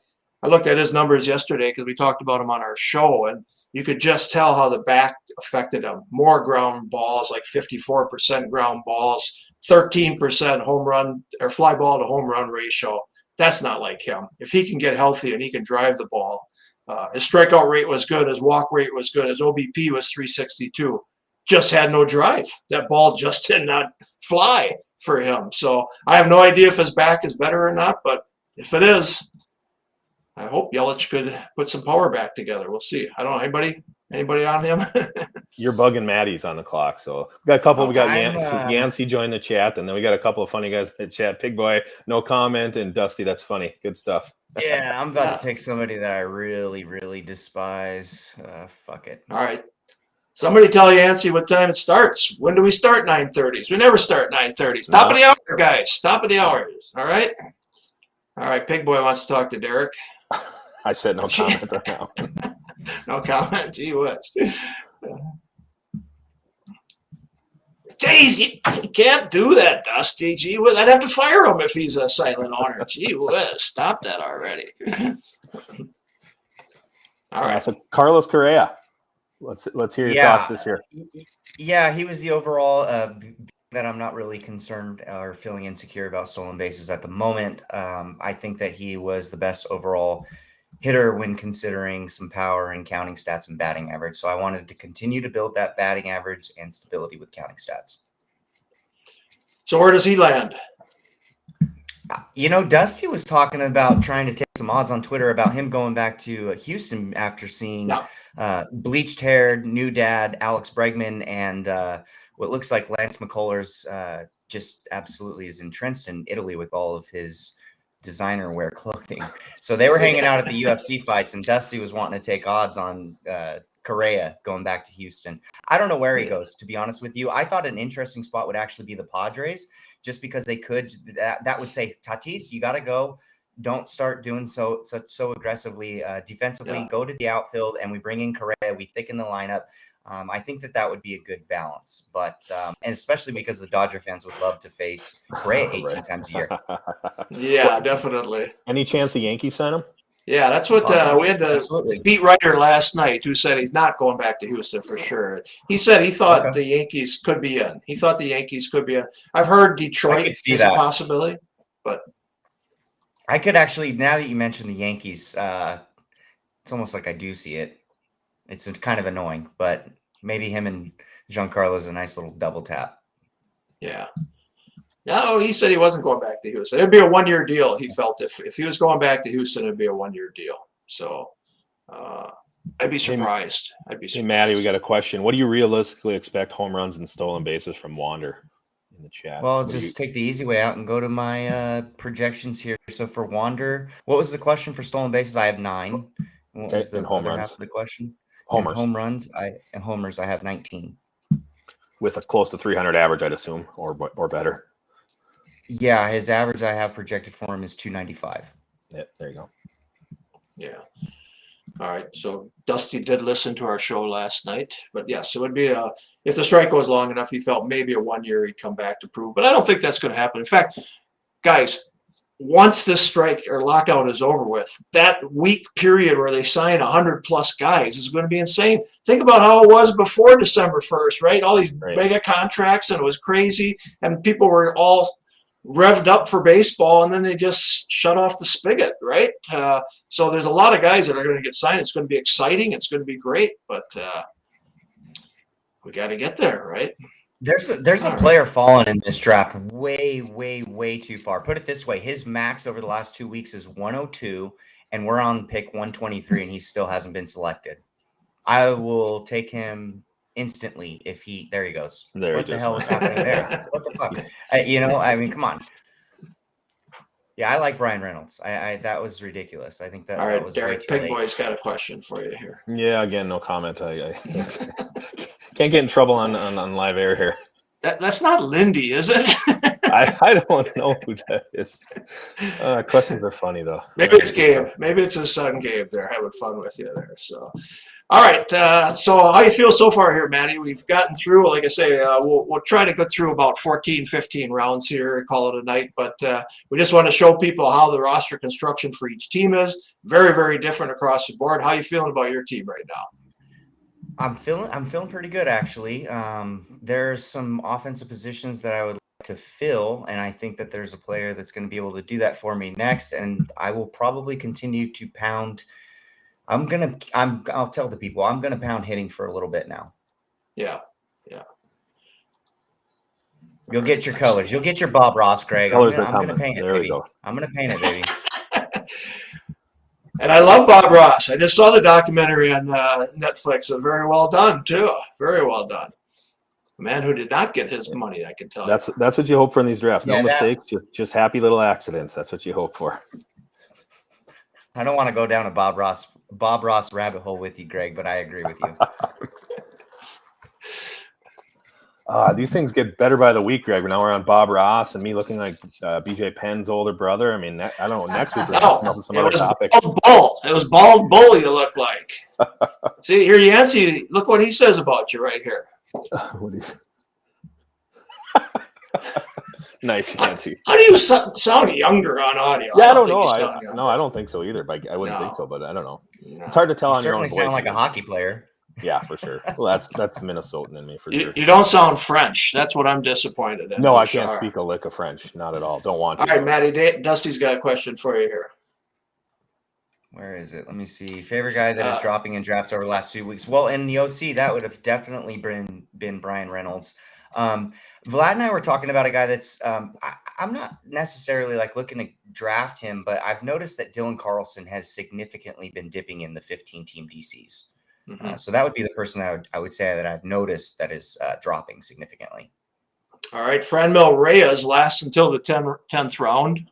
I looked at his numbers yesterday because we talked about him on our show, and you could just tell how the back affected him. More ground balls, like 54% ground balls, 13% home run or fly ball to home run ratio. That's not like him. If he can get healthy and he can drive the ball, his strikeout rate was good, his walk rate was good, his OBP was 362. Just had no drive. That ball just did not fly for him. So I have no idea if his back is better or not, but if it is, I hope Yelich could put some power back together. We'll see. I don't know. Anybody on him? You're bugging Matty's on the clock. So we got a couple. We got Yancey joined the chat, and then we got a couple of funny guys in the chat. Pig Boy, no comment, and Dusty. That's funny. Good stuff. Yeah, I'm about to take somebody that I really, really despise. Fuck it. All right. Somebody tell Yancey what time it starts. When do we start 9:30s? We never start 9:30s. Top of the hour, guys. Top of the hour. All right. All right. Pig Boy wants to talk to Darik. I said no comment right now. No comment. Gee whiz. Jeez, you can't do that, Dusty. Gee whiz. I'd have to fire him if he's a silent owner. Gee whiz. Stop that already. All right. So Carlos Correa. Let's hear your thoughts this year. Yeah, he was the overall that I'm not really concerned or feeling insecure about stolen bases at the moment. I think that he was the best overall hitter when considering some power and counting stats and batting average. So I wanted to continue to build that batting average and stability with counting stats. So where does he land? You know, Dusty was talking about trying to take some odds on Twitter about him going back to Houston after seeing bleached-haired new dad Alex Bregman and what looks like Lance McCullers just absolutely is entrenched in Italy with all of his designer wear clothing. So they were hanging out at the UFC fights, and Dusty was wanting to take odds on Correa going back to Houston. I don't know where he goes, to be honest with you. I thought an interesting spot would actually be the Padres, just because they could. That would say, Tatis, you got to go. Don't start doing so aggressively defensively. Go to the outfield, and we bring in Correa. We thicken the lineup. I think that would be a good balance, but and especially because the Dodger fans would love to face Correa 18 times a year. Yeah, definitely. Any chance the Yankees sign him? Yeah, that's what we had the beat writer last night who said he's not going back to Houston for sure. He said he thought the Yankees could be in. He thought the Yankees could be in. I've heard Detroit is a possibility, but I could actually, now that you mentioned the Yankees, it's almost like I do see it. It's kind of annoying, but maybe him and Giancarlo is a nice little double tap. Yeah. No, he said he wasn't going back to Houston. It'd be a one-year deal. He felt if he was going back to Houston, it'd be a one-year deal. So I'd be surprised. Hey, Matty, we got a question. What do you realistically expect home runs and stolen bases from Wander? In the chat. Well, just take the easy way out and go to my projections here. So for Wander, what was the question for stolen bases? I have 9. What was the home other runs? half of the question? Homers. Home runs. And homers. I have 19. With a close to 300 average, I'd assume, or better. Yeah, his average I have projected for him is 295. Yeah, there you go. Yeah. All right. So Dusty did listen to our show last night, but yes, it would be if the strike goes long enough, he felt maybe a 1 year he'd come back to prove. But I don't think that's going to happen. In fact, guys, once this strike or lockout is over with, that week period where they sign 100+ guys is going to be insane. Think about how it was before December 1st, right? All these mega contracts, and it was crazy, and people were all revved up for baseball, and then they just shut off the spigot, right? So there's a lot of guys that are going to get signed. It's going to be exciting. It's going to be great, but we got to get there, right? There's a player fallen in this draft way, way, way too far. Put it this way. His max over the last 2 weeks is 102, and we're on pick 123, and he still hasn't been selected. I will take him instantly if he – there he goes. What the hell is happening there? What the fuck? I mean, come on. Yeah, I like Brian Reynolds. I that was ridiculous. I think that, all right, that was Darik, Pig Boy's got a question for you here. Yeah, again, no comment. I can't get in trouble on live air here. That's not Lindy, is it? I don't know who that is. Questions are funny, though. Maybe it's Gabe. Maybe it's his son, Gabe. They're having fun with you there. So, all right. So how you feel so far here, Matty? We've gotten through, like I say, we'll try to go through about 14, 15 rounds here and call it a night. But we just want to show people how the roster construction for each team is. Very, very different across the board. How you feeling about your team right now? I'm feeling pretty good, actually. There's some offensive positions that I would like to fill, and I think that there's a player that's going to be able to do that for me next. And I will probably continue to pound. I'll tell the people I'm going to pound hitting for a little bit now. Yeah. You'll get your colors. You'll get your Bob Ross, Greg. I'm going to paint it, baby. I'm going to paint it, baby. And I love Bob Ross. I just saw the documentary on Netflix. Very well done, too. Very well done. A man who did not get his money, I can tell you. That's what you hope for in these drafts. No mistakes, just happy little accidents. That's what you hope for. I don't want to go down a Bob Ross rabbit hole with you, Greg, but I agree with you. These things get better by the week, Greg. Now we're on Bob Ross and me looking like BJ Penn's older brother. I mean, I don't know. Next week we're going to come up with some other topic. Bald bull. It was bald bull you look like. See, here, Yancey, look what he says about you right here. What is nice, Yancey. How do you sound younger on audio? Yeah, I don't know. I don't think so either. But I wouldn't think so. But I don't know. No. It's hard to tell on your own voice. You certainly sound like a hockey player. Yeah, for sure. Well, that's the Minnesotan in me for sure. You don't sound French. That's what I'm disappointed in. No, I can't speak a lick of French. Not at all. Don't want to. All right, Matty, Dusty's got a question for you here. Where is it? Let me see. Favorite guy that is dropping in drafts over the last 2 weeks. Well, in the OC, that would have definitely been Brian Reynolds. Vlad and I were talking about a guy that's I'm not necessarily like looking to draft him, but I've noticed that Dylan Carlson has significantly been dipping in the 15-team DCs. Mm-hmm. So that would be the person I would say that I've noticed that is dropping significantly. All right. Franmil Reyes lasts until the 10th round.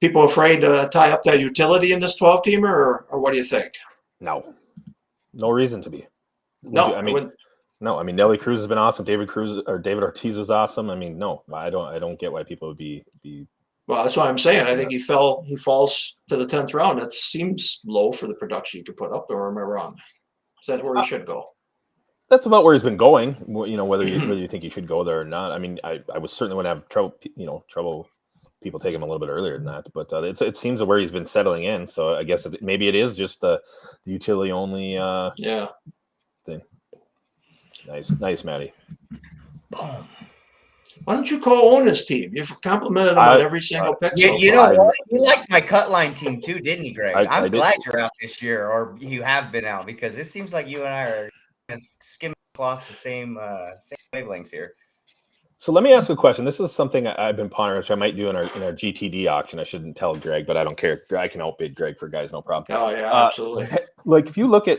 People afraid to tie up that utility in this 12-teamer, or what do you think? No reason to be. No, I mean, Nelly Cruz has been awesome. David Ortiz was awesome. I mean, no, I don't get why people would be. Well, that's what I'm saying. I think he falls to the 10th round. That seems low for the production you could put up, or am I wrong? Is that where he should go? That's about where he's been going. You know, whether you think he should go there or not. I mean, I would certainly would have trouble people take him a little bit earlier than that. But it seems where he's been settling in. So I guess maybe it is just the utility only. Thing. Nice, Matty. Boom. Why don't you co-own his team? You've complimented him on every single pick. You know what? You liked my cut line team too, didn't you, Greg? I'm glad you're out this year, or you have been out, because it seems like you and I are skimming across the same wavelengths here. So let me ask you a question. This is something I've been pondering, which I might do in our GTD auction. I shouldn't tell Greg, but I don't care. I can outbid Greg for guys, no problem. Oh yeah, absolutely. Like if you look at,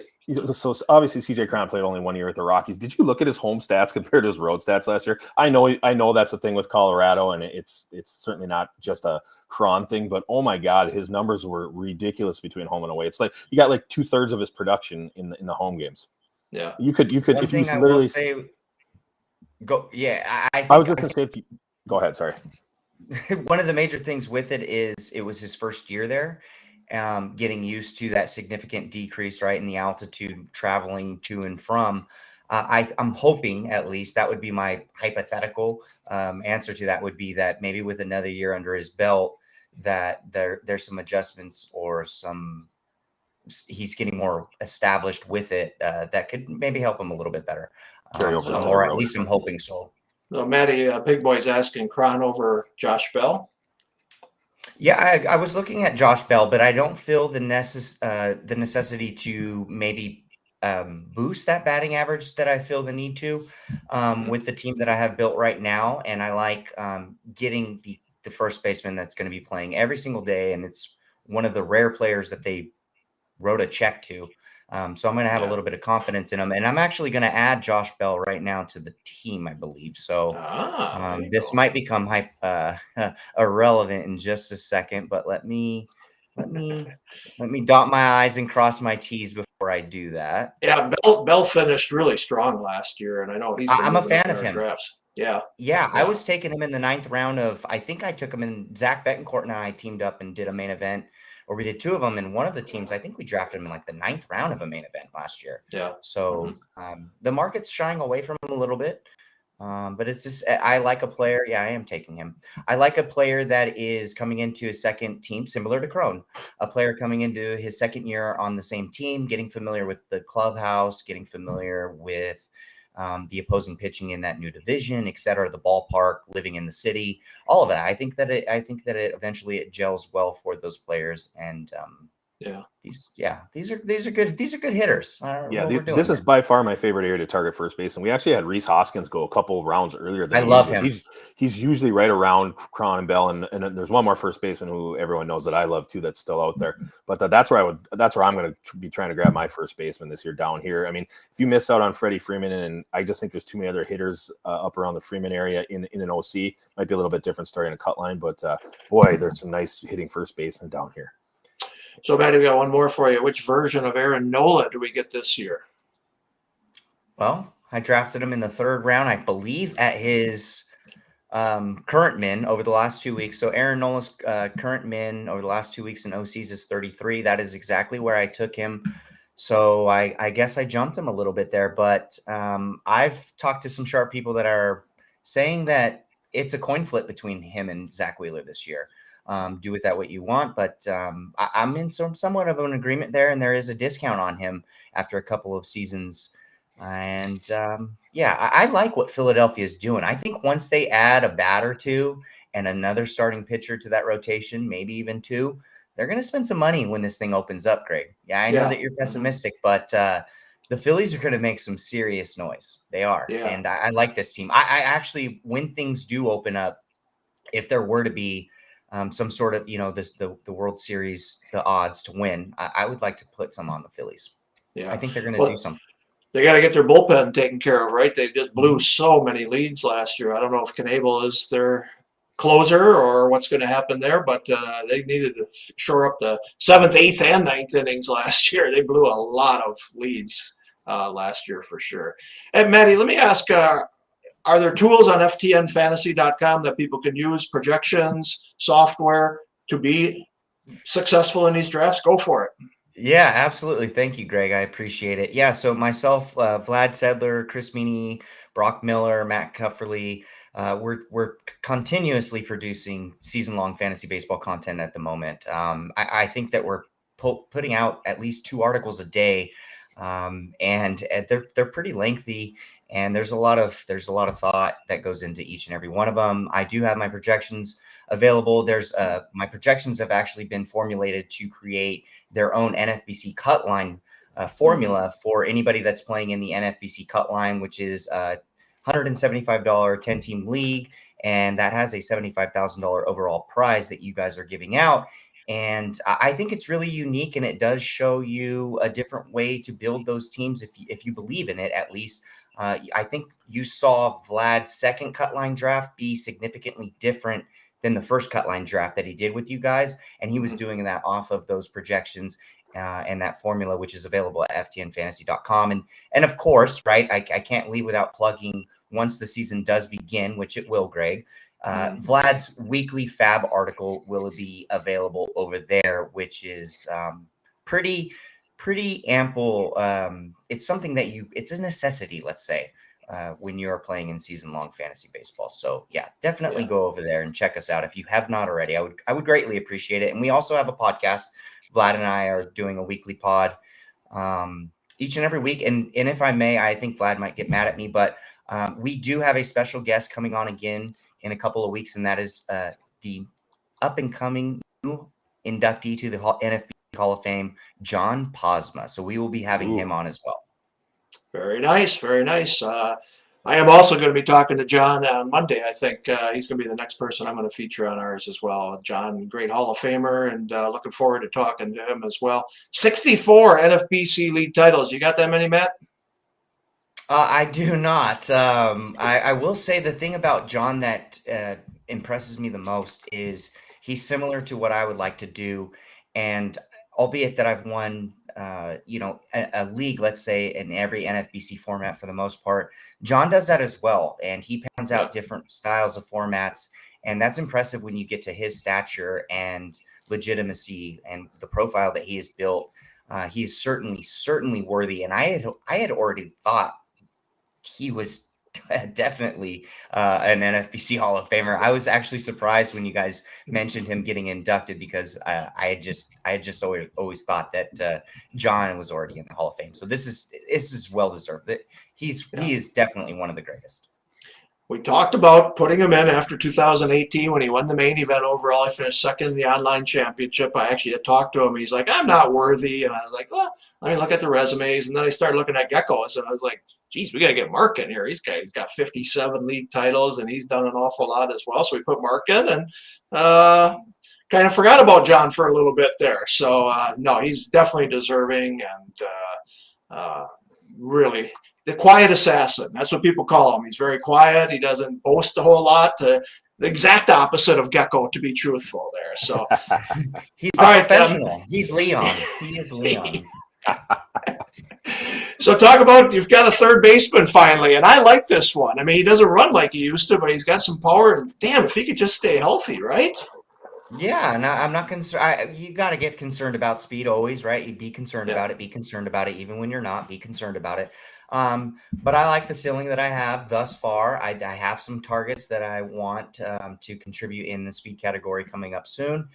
so obviously CJ Cron played only 1 year with the Rockies. Did you look at his home stats compared to his road stats last year? I know that's the thing with Colorado, and it's certainly not just a Cron thing, but oh my God, his numbers were ridiculous between home and away. It's like you got like 2/3 of his production in the home games. Yeah, you could One if thing you I literally will say. Go. Yeah, I was just going to say. Go ahead. Sorry. One of the major things with it is it was his first year there, getting used to that significant decrease, right, in the altitude traveling to and from. I'm hoping, at least, that would be my hypothetical answer to that, would be that maybe with another year under his belt, that there's some adjustments or he's getting more established with it that could maybe help him a little bit better. Or at least I'm hoping so. So, Matty, Big Boy's asking Cron over Josh Bell. Yeah, I was looking at Josh Bell, but I don't feel the necessity to maybe boost that batting average that I feel the need to with the team that I have built right now. And I like getting the first baseman that's going to be playing every single day. And it's one of the rare players that they wrote a check to. So I'm going to have a little bit of confidence in him. And I'm actually going to add Josh Bell right now to the team, I believe. So this might become irrelevant in just a second, but let me dot my I's and cross my T's before I do that. Yeah, Bell finished really strong last year, and I know I'm a fan of him. Drafts. Yeah, I was taking him in the 9th round of, I think I took him in, Zach Betancourt and I teamed up and did a main event, or we did 2 of them. And one of the teams, I think we drafted him in like the 9th round of a main event last year. Yeah. So the market's shying away from him a little bit. But it's just, I like a player. Yeah, I am taking him. I like a player that is coming into his second team, similar to Crone, a player coming into his second year on the same team, getting familiar with the clubhouse, getting familiar with the opposing pitching in that new division, et cetera, the ballpark, living in the city, all of that. I think that it eventually it gels well for those players. And these are good hitters. This is by far my favorite area to target first base, and we actually had Rhys Hoskins go a couple rounds earlier. I love him. He's usually right around Cron and Bell, and there's one more first baseman who everyone knows that I love too that's still out there. But that's where I'm going to be trying to grab my first baseman this year down here. I mean, if you miss out on Freddie Freeman, and I just think there's too many other hitters up around the Freeman area in an OC, might be a little bit different story in a cut line. But boy, there's some nice hitting first baseman down here. So, Matty, we got one more for you. Which version of Aaron Nola do we get this year? Well, I drafted him in the 3rd round, I believe, at his current min over the last 2 weeks. So Aaron Nola's current min over the last 2 weeks in OCs is 33. That is exactly where I took him. So I guess I jumped him a little bit there, but I've talked to some sharp people that are saying that it's a coin flip between him and Zach Wheeler this year. Do with that what you want, but I'm in somewhat of an agreement there, and there is a discount on him after a couple of seasons. And I like what Philadelphia is doing. I think once they add a bat or two and another starting pitcher to that rotation, maybe even 2, they're going to spend some money when this thing opens up, Greg. Yeah, I know that you're pessimistic, but the Phillies are going to make some serious noise. They are. Yeah. And I like this team. I actually, when things do open up, if there were to be some sort of, the World Series, the odds to win, I would like to put some on the Phillies. Yeah. I think they're going to do something. They got to get their bullpen taken care of, right? They just blew so many leads last year. I don't know if Knebel is their closer or what's going to happen there, but they needed to shore up the 7th, 8th, and 9th innings last year. They blew a lot of leads last year for sure. And Matty, let me ask, are there tools on ftnfantasy.com that people can use, projections, software, to be successful in these drafts? Go for it. Yeah, absolutely. Thank you, Greg. I appreciate it. Yeah, so myself, Vlad Sedler, Chris Meany, Brock Miller, Matt Cufferly, we're continuously producing season-long fantasy baseball content at the moment. I think that we're putting out at least 2 articles a day, and they're pretty lengthy. And there's a lot of thought that goes into each and every one of them. I do have my projections available. There's my projections have actually been formulated to create their own NFBC cut line formula for anybody that's playing in the NFBC cut line, which is $175 10-team league, and that has a $75,000 overall prize that you guys are giving out. And I think it's really unique, and it does show you a different way to build those teams if you believe in it, at least. I think you saw Vlad's second cut line draft be significantly different than the first cut line draft that he did with you guys. And he was doing that off of those projections and that formula, which is available at ftnfantasy.com. And of course, right, I can't leave without plugging, once the season does begin, which it will, Greg, Vlad's weekly fab article will be available over there, which is pretty ample. It's something that it's a necessity, let's say, when you're playing in season-long fantasy baseball. So yeah, definitely go over there and check us out if you have not already. I would greatly appreciate it. And we also have a podcast. Vlad and I are doing a weekly pod each and every week. And if I may, I think Vlad might get mad at me, but we do have a special guest coming on again in a couple of weeks, and that is the up-and-coming new inductee to the NFBC Hall of Fame, John Posma. So we will be having him on as well. Very nice. Very nice. I am also going to be talking to John on Monday. I think he's going to be the next person I'm going to feature on ours as well. John, great Hall of Famer, and looking forward to talking to him as well. 64 NFBC league titles. You got that many, Matt? I do not. I will say the thing about John that impresses me the most is he's similar to what I would like to do. And albeit that I've won, a league, let's say, in every NFBC format for the most part, John does that as well. And he pounds out different styles of formats. And that's impressive when you get to his stature and legitimacy and the profile that he has built. He's certainly worthy. And I had already thought he was definitely an NFBC Hall of Famer. I was actually surprised when you guys mentioned him getting inducted, because I had just always thought that John was already in the Hall of Fame. So this is well deserved. He is definitely one of the greatest. We talked about putting him in after 2018 when he won the main event overall. He finished second in the online championship. I actually had talked to him. He's like, I'm not worthy. And I was like, well, let me look at the resumes. And then I started looking at Geckos, and I was like, geez, we got to get Mark in here. He's got 57 league titles, and he's done an awful lot as well. So we put Mark in, and kind of forgot about John for a little bit there. So, no, he's definitely deserving, and really – the quiet assassin. That's what people call him. He's very quiet. He doesn't boast a whole lot. The exact opposite of Gecko, to be truthful there. So he's professional. He's Leon. He is Leon. So talk about, you've got a third baseman finally, and I like this one. I mean, he doesn't run like he used to, but he's got some power. And damn, if he could just stay healthy, right? Yeah, and I'm not concerned. You got to get concerned about speed always, right? You be concerned about it. Be concerned about it, even when you're not. Be concerned about it. But I like the ceiling that I have thus far. I have some targets that I want to contribute in the speed category coming up soon.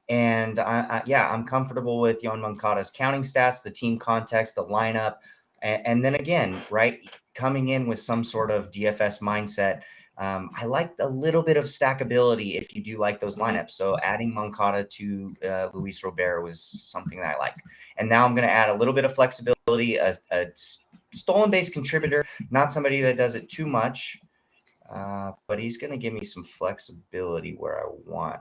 And I'm comfortable with Yoan Moncada's counting stats, the team context, the lineup, and then again, right, coming in with some sort of DFS mindset. I like a little bit of stackability if you do like those lineups. So adding Moncada to Luis Robert was something that I like. And now I'm going to add a little bit of flexibility, a stolen base contributor, not somebody that does it too much, but he's going to give me some flexibility where I want.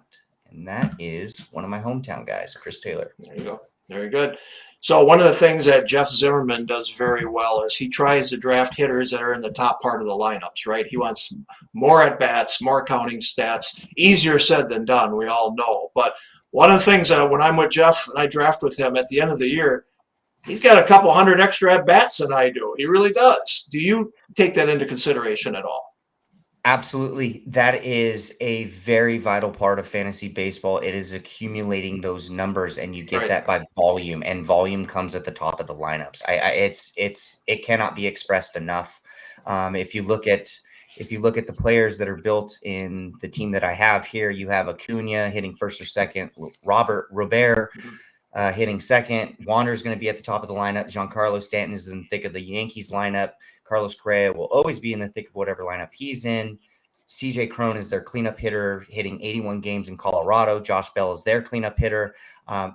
And that is one of my hometown guys, Chris Taylor. There you go. Very good. So one of the things that Jeff Zimmerman does very well is he tries to draft hitters that are in the top part of the lineups, right? He wants more at-bats, more counting stats. Easier said than done, we all know. But one of the things that when I'm with Jeff and I draft with him at the end of the year, he's got a couple hundred extra at-bats than I do. He really does. Do you take that into consideration at all? Absolutely. That is a very vital part of fantasy baseball. It is accumulating those numbers, and you get that by volume, and volume comes at the top of the lineups. It cannot be expressed enough. If you look at the players that are built in the team that I have here, you have Acuna hitting first or second, Robert hitting second. Wander's going to be at the top of the lineup. Giancarlo Stanton is in the thick of the Yankees lineup. Carlos Correa will always be in the thick of whatever lineup he's in. CJ Cron is their cleanup hitter, hitting 81 games in Colorado. Josh Bell is their cleanup hitter.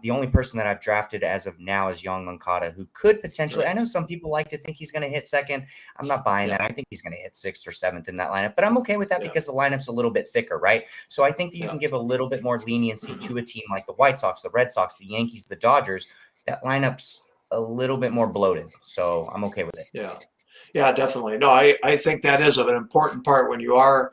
The only person that I've drafted as of now is Yoan Moncada, who could potentially, I know some people like to think he's going to hit second. I'm not buying that. I think he's going to hit sixth or seventh in that lineup, but I'm okay with that because the lineup's a little bit thicker, right? So I think that you can give a little bit more leniency to a team like the White Sox, the Red Sox, the Yankees, the Dodgers. That lineup's a little bit more bloated, so I'm okay with it. Yeah, definitely. No, I think that is an important part when you are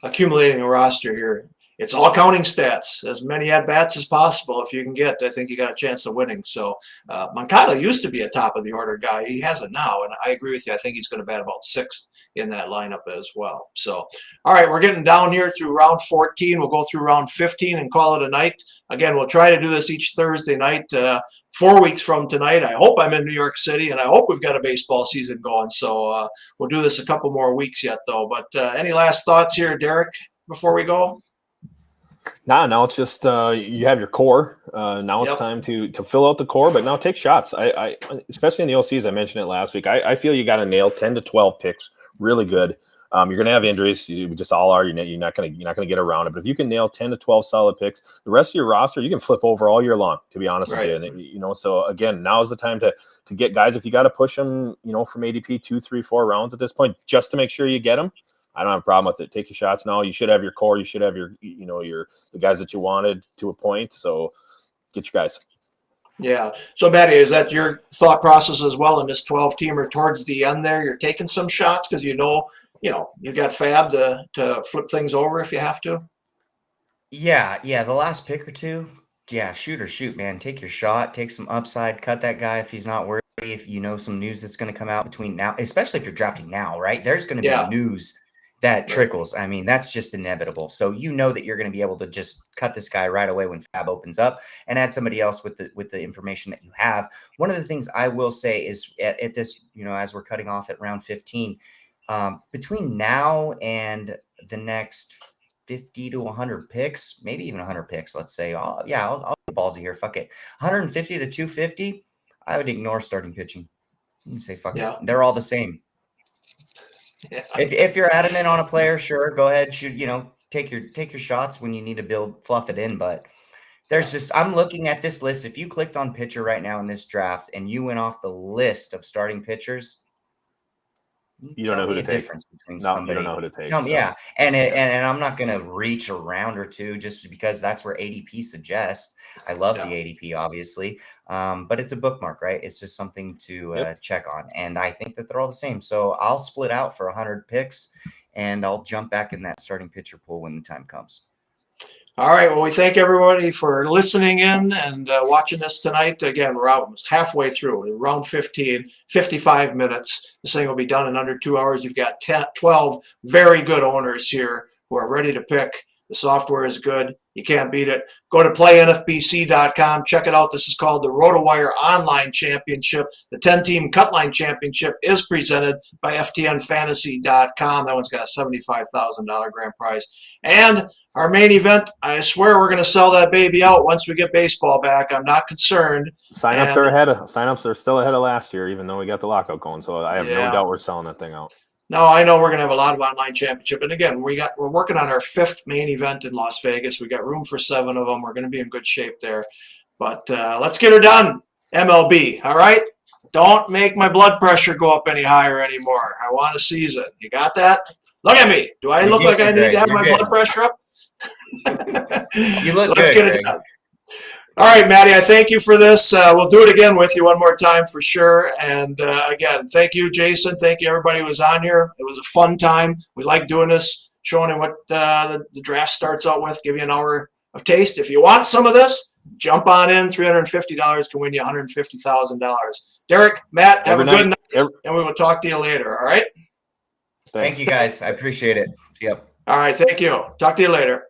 accumulating a roster here. It's all counting stats, as many at-bats as possible. If you can get, I think you got a chance of winning. So Moncada used to be a top-of-the-order guy. He hasn't now, and I agree with you. I think he's going to bat about sixth in that lineup as well. So, all right, we're getting down here through round 14. We'll go through round 15 and call it a night. Again, we'll try to do this each Thursday night. 4 weeks from tonight, I hope I'm in New York City, and I hope we've got a baseball season going. So we'll do this a couple more weeks yet, though. But any last thoughts here, Darik, before we go? Now it's just you have your core. Now it's time to fill out the core, but now take shots. I especially in the OCs, I mentioned it last week. I feel you got to nail 10 to 12 picks really good. You're going to have injuries. You just all are. You're not going to get around it. But if you can nail 10 to 12 solid picks, the rest of your roster you can flip over all year long. To be honest with you, and, so again, now is the time to get guys. If you got to push them, from ADP 2, 3, 4 rounds at this point, just to make sure you get them. I don't have a problem with it. Take your shots now. You should have your core. You should have your the guys that you wanted to a point. So get your guys. Yeah. So, Matty, is that your thought process as well in this 12-teamer towards the end there? You're taking some shots because you got Fab to flip things over if you have to. Yeah. The last pick or two. Yeah, shoot, man. Take your shot. Take some upside. Cut that guy if he's not worthy. If some news that's going to come out between now, especially if you're drafting now, right? There's going to be news that trickles. I mean, that's just inevitable. So that you're going to be able to just cut this guy right away when Fab opens up and add somebody else with the information that you have. One of the things I will say is at this, as we're cutting off at round 15, between now and the next 50 to 100 picks, maybe even 100 picks, let's say, I'll be ballsy here. Fuck it. 150 to 250, I would ignore starting pitching. You can say, fuck it. They're all the same. Yeah. If you're adamant on a player, sure, go ahead, shoot. Take your shots when you need to fluff it in. But there's I'm looking at this list. If you clicked on pitcher right now in this draft and you went off the list of starting pitchers, you don't know who to take. You don't know who to take. Yeah, and I'm not going to reach a round or two just because that's where ADP suggests. I love the ADP, obviously, but it's a bookmark, right? It's just something to check on, and I think that they're all the same. So I'll split out for 100 picks, and I'll jump back in that starting pitcher pool when the time comes. All right. Well, we thank everybody for listening in and watching us tonight. Again, we're almost halfway through, round 15, 55 minutes. This thing will be done in under 2 hours. You've got 12 very good owners here who are ready to pick. The software is good. You can't beat it. Go to playnfbc.com. Check it out. This is called the Rotowire Online Championship. The 10-team Cutline Championship is presented by ftnfantasy.com. That one's got a $75,000 grand prize. And our main event, I swear we're going to sell that baby out once we get baseball back. I'm not concerned. Signups are still ahead of last year, even though we got the lockout going. So I have no doubt we're selling that thing out. No, I know we're going to have a lot of online championship. And again, we're working on our 5th main event in Las Vegas. We got room for 7 of them. We're going to be in good shape there. But let's get her done, MLB. All right? Don't make my blood pressure go up any higher anymore. I want a season. You got that? Look at me. Do I look like I need to have my blood pressure up? You look so good. Let's get it done. All right, Matty, I thank you for this. We'll do it again with you one more time for sure. And again, thank you, Jason. Thank you, everybody who was on here. It was a fun time. We like doing this, showing you what the draft starts out with, give you an hour of taste. If you want some of this, jump on in. $350 can win you $150,000. Derek, Matt, have a good night, and we will talk to you later, all right? Thank you, guys. I appreciate it. Yep. All right, thank you. Talk to you later.